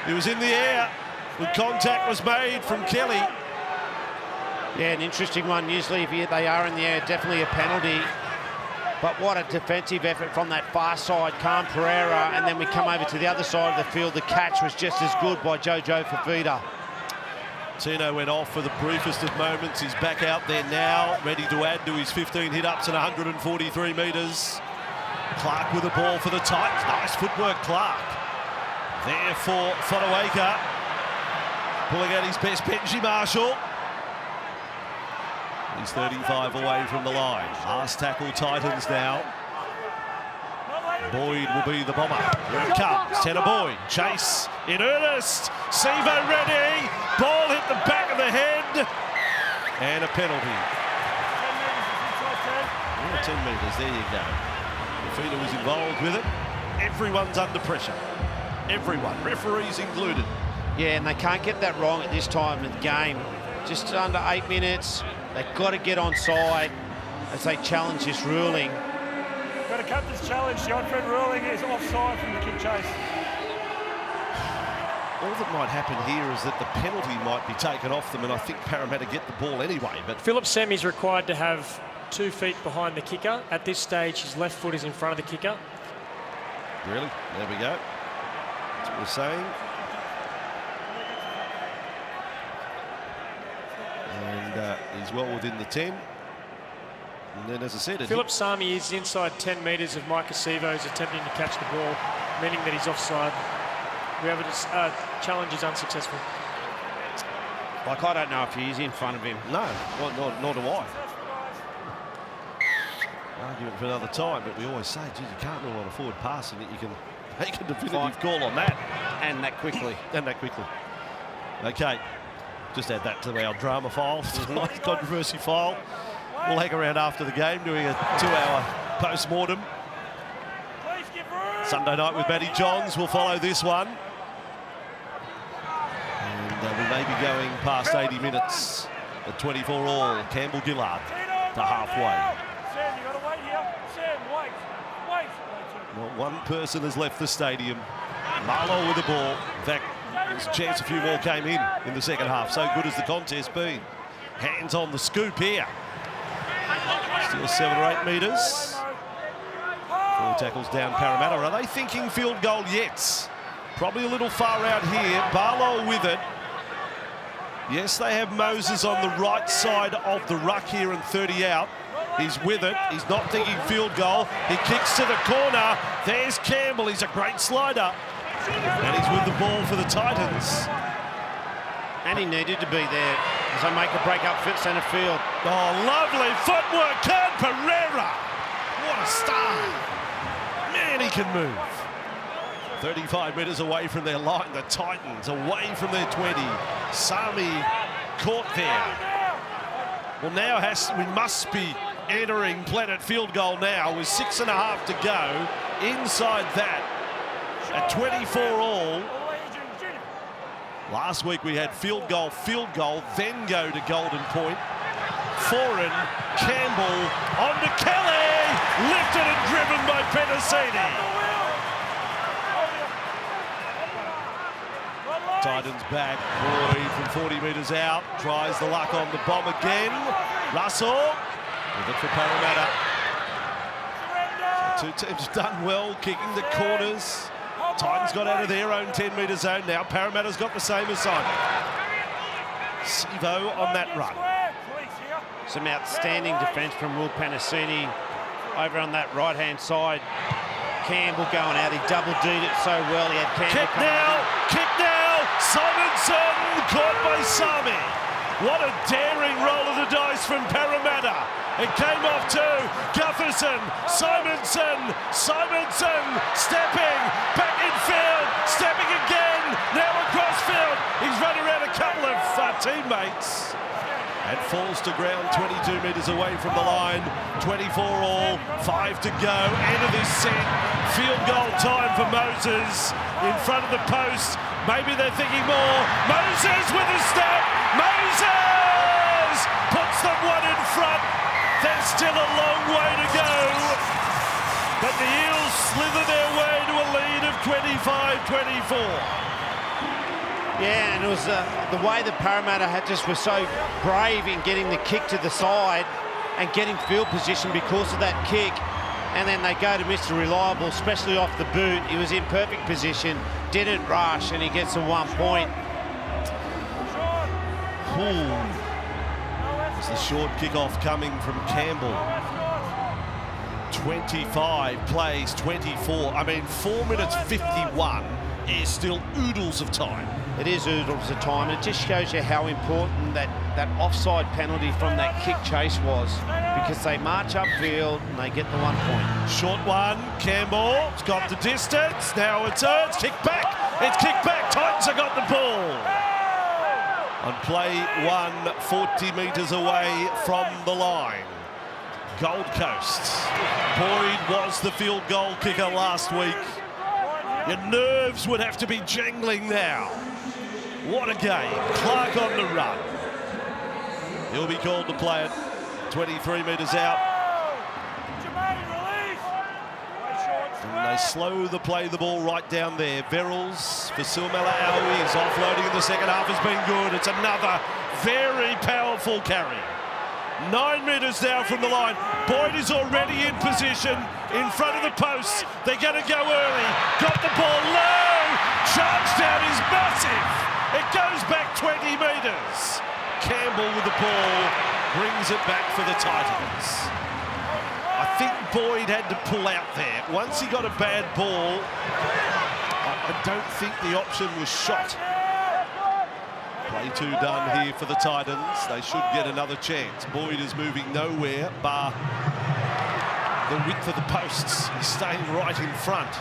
He was in the air when contact was made from Kelly. Yeah, an interesting one. Usually if they are in the air, definitely a penalty. But what a defensive effort from that far side, Khan Pereira, and then we come over to the other side of the field. The catch was just as good by Jojo Fafita. Tino went off for the briefest of moments. He's back out there now, ready to add to his 15 hit-ups and 143 metres. Clark with the ball for the Titans. Nice footwork, Clark. There for Fodawaker. Pulling out his best, Benji Marshall. He's 35 away from the line. Last tackle, Titans now. Boyd will be the bomber. Here it comes. Tanner Boyd. Chase in earnest. Sivo ready. Ball hit the back of the head. And a penalty. 10 metres. There you go. Fafita was involved with it. Everyone's under pressure. Everyone. Referees included. Yeah, and they can't get that wrong at this time of the game. just under 8 minutes. They've got to get onside as they challenge this ruling. Got to cut this challenge. The on-field ruling is offside from the kick chase. All that might happen here is that the penalty might be taken off them, and I think Parramatta get the ball anyway. But Philip Semi's required to have 2 feet behind the kicker. At this stage, his left foot is in front of the kicker. really, there we go. That's what we're saying. And he's well within the 10. And then, as I said, Philip Sami is inside 10 metres of Mike Acevo's attempting to catch the ball, meaning that he's offside. Whoever challenge is unsuccessful. Like, I don't know if he is in front of him. No, nor do I. Argument for another time, but we always say, geez, you can't rule on a forward pass and that you can make a definitive call on that. And that quickly. Okay, just add that to our drama file, tonight's controversy file. We'll hang around after the game doing a 2-hour post-mortem. Sunday night with Matty Johns will follow this one. And we may be going past 80 minutes at 24 all. Campbell Gillard to halfway. Sam, you got to wait here. Sam, wait. Not one person has left the stadium. Marlowe with the ball. In fact, there's a chance a few more came in the second half. So good has the contest been. Hands on the scoop here. Still 7 or 8 metres. 4 tackles down Parramatta. Are they thinking field goal yet? Probably a little far out here. Barlow with it. Yes, they have Moses on the right side of the ruck here and 30 out. He's with it. He's not thinking field goal. He kicks to the corner. There's Campbell. He's a great slider. And he's with the ball for the Titans. And he needed to be there as they make a break up fit centre field. Oh, lovely footwork. Kurt Pereira. What a start. Man, he can move. 35 metres away from their line. The Titans away from their 20. Sami caught there. Well, now we must be entering Planet field goal now with 6.5 to go. Inside that at 24 all. Last week we had field goal, then go to Golden Point. Foreign, Campbell onto Kelly, lifted and driven by Penasini. Titans back, Boyd from 40 metres out, tries the luck on the bomb again. Russell with it for Parramatta. So 2 teams done well, kicking the corners. Titans got out of their own 10-metre zone. Now Parramatta's got the same assignment. Sivo on that run. Some outstanding defence from Will Penasini over on that right-hand side. Campbell going out. He double-D'd it so well. He had Campbell Kick now. Simonson caught by Sami. What a daring roll of the dice from Parramatta. It came off to Gutherson, Simonson, stepping, back in field, stepping again, now across field. He's run around a couple of teammates and falls to ground 22 metres away from the line. 24 all, 5 to go, end of this set. Field goal time for Moses in front of the post. Maybe they're thinking more. Moses with a step. Moses puts them one in front. There's still a long way to go. But the Eels slither their way to a lead of 25-24. Yeah, and it was the way that Parramatta were so brave in getting the kick to the side and getting field position because of that kick. And then they go to Mr. Reliable, especially off the boot. He was in perfect position, didn't rush, and he gets a 1 point. It's the short kickoff coming from Campbell. 25 plays 24. I mean, 4 minutes 51 is still oodles of time. It is oodles of time. It just shows you how important that offside penalty from that kick chase was, because they march upfield and they get the 1 point. Short one, Campbell's got the distance. Now it's kicked back. It's kicked back. Titans have got the ball. On play 1, 40 metres away from the line. Gold Coast. Boyd was the field goal kicker last week. Your nerves would have to be jangling now. What a game. Clark on the run. He'll be called to play it. 23 metres out. And they slow the play the ball right down there. Verrills for Suamala-Aui is offloading in the second half has been good. It's another very powerful carry. 9 metres now from the line. Boyd is already in position in front of the posts. They're going to go early. Got the ball low. Charge down is massive. It goes back 20 metres. Campbell with the ball brings it back for the Titans. I think Boyd had to pull out there. Once he got a bad ball, I don't think the option was shot. Play 2 done here for the Titans. They should get another chance. Boyd is moving nowhere, bar the width of the posts. He's staying right in front.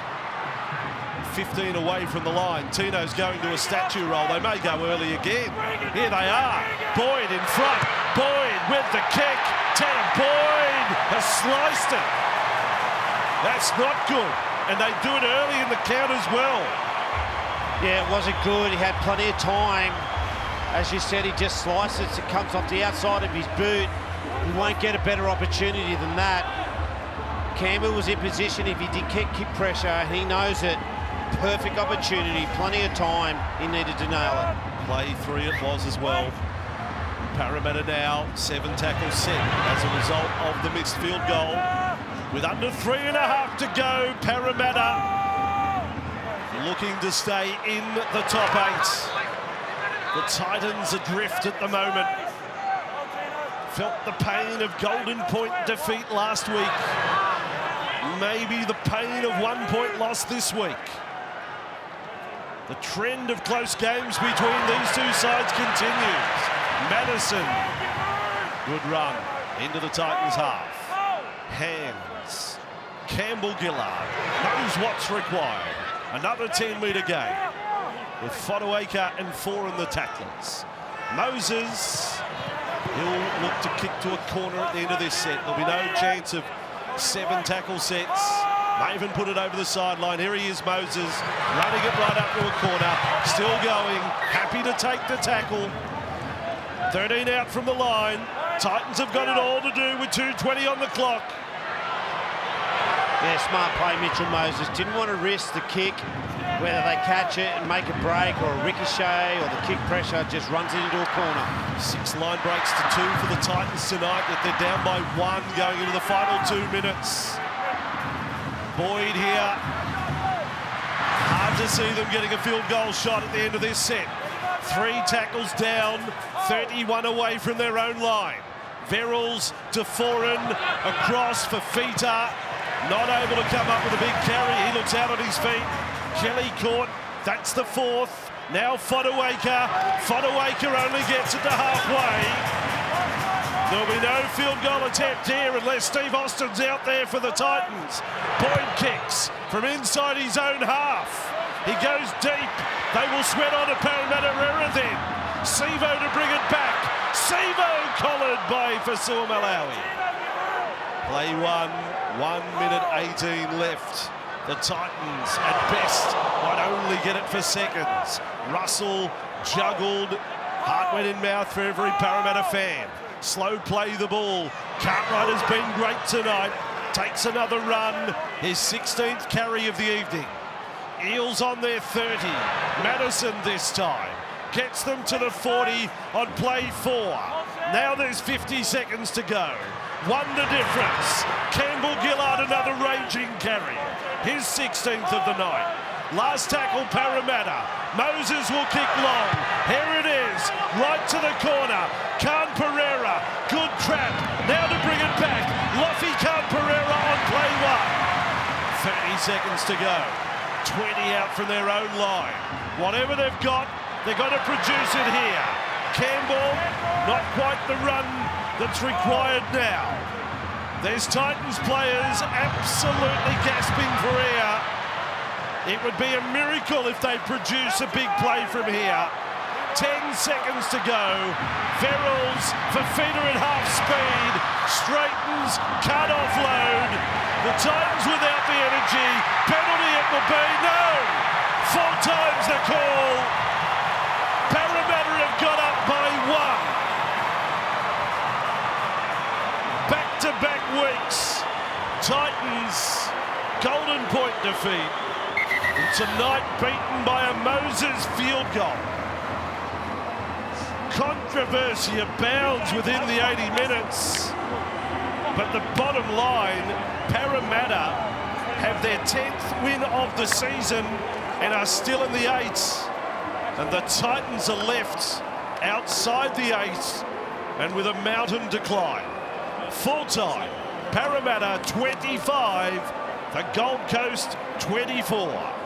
15 away from the line. Tino's going to a statue roll. They may go early again. Here they are. Boyd in front. Boyd with the kick. Tanner Boyd has sliced it. That's not good. And they do it early in the count as well. Yeah, it wasn't good. He had plenty of time. As you said, he just slices it. It comes off the outside of his boot. He won't get a better opportunity than that. Campbell was in position. If he did kick pressure, he knows it. Perfect opportunity, plenty of time. He needed to nail it. Play 3 it was as well. Parramatta now 7 tackles set as a result of the missed field goal. With under 3.5 to go, Parramatta looking to stay in the top 8. The Titans adrift at the moment. Felt the pain of Golden Point defeat last week. Maybe the pain of 1 point loss this week. The trend of close games between these two sides continues. Madison, good run into the Titans half. Hands. Campbell-Gillard knows what's required. Another 10-metre gain with Fotuaika and 4 in the tacklers. Moses, he'll look to kick to a corner at the end of this set. There'll be no chance of 7 tackle sets. Maven put it over the sideline. Here he is, Moses, running it right up to a corner. Still going, happy to take the tackle. 13 out from the line. Titans have got it all to do with 2:20 on the clock. Yeah, smart play, Mitchell Moses. Didn't want to risk the kick, whether they catch it and make a break or a ricochet or the kick pressure, just runs it into a corner. 6 line breaks to 2 for the Titans tonight, that they're down by 1 going into the final 2 minutes. Boyd here. Hard to see them getting a field goal shot at the end of this set. 3 tackles down, 31 away from their own line. Verrills to Foran, across for Fita. Not able to come up with a big carry. He looks out on his feet. Kelly caught. That's the 4th. Now Fotuaika. Fotuaika only gets it to halfway. There'll be no field goal attempt here unless Steve Austin's out there for the Titans. Boyd kicks from inside his own half. He goes deep. They will sweat on a Parramatta error then. Sevo to bring it back. Sevo collared by Fasuamalawi. Play 1, 1 minute 18 left. The Titans, at best, might only get it for seconds. Russell juggled. Heart went in mouth for every Parramatta fan. Slow play the ball. Cartwright has been great tonight. Takes another run. His 16th carry of the evening. Eels on their 30. Madison this time. Gets them to the 40 on play 4. Now there's 50 seconds to go. Wonder difference. Campbell-Gillard, another raging carry. His 16th of the night. Last tackle, Parramatta. Moses will kick long. Here it is, right to the corner. Khan Pereira, good trap. Now to bring it back. Loffy Khan Pereira on play 1. 30 seconds to go. 20 out from their own line. Whatever they've got to produce it here. Campbell, not quite the run that's required now. There's Titans players absolutely gasping for air. It would be a miracle if they produce a big play from here. 10 seconds to go. Verrills for Fita at half speed. Straightens, can't offload. The Titans without the energy. Penalty it will be. No! 4 times the call. Parramatta have got up by 1. defeat. And tonight beaten by a Moses field goal. Controversy abounds within the 80 minutes. But the bottom line, Parramatta have their 10th win of the season and are still in the 8s. And the Titans are left outside the 8s and with a mountain decline. Full time, Parramatta 25, the Gold Coast 24.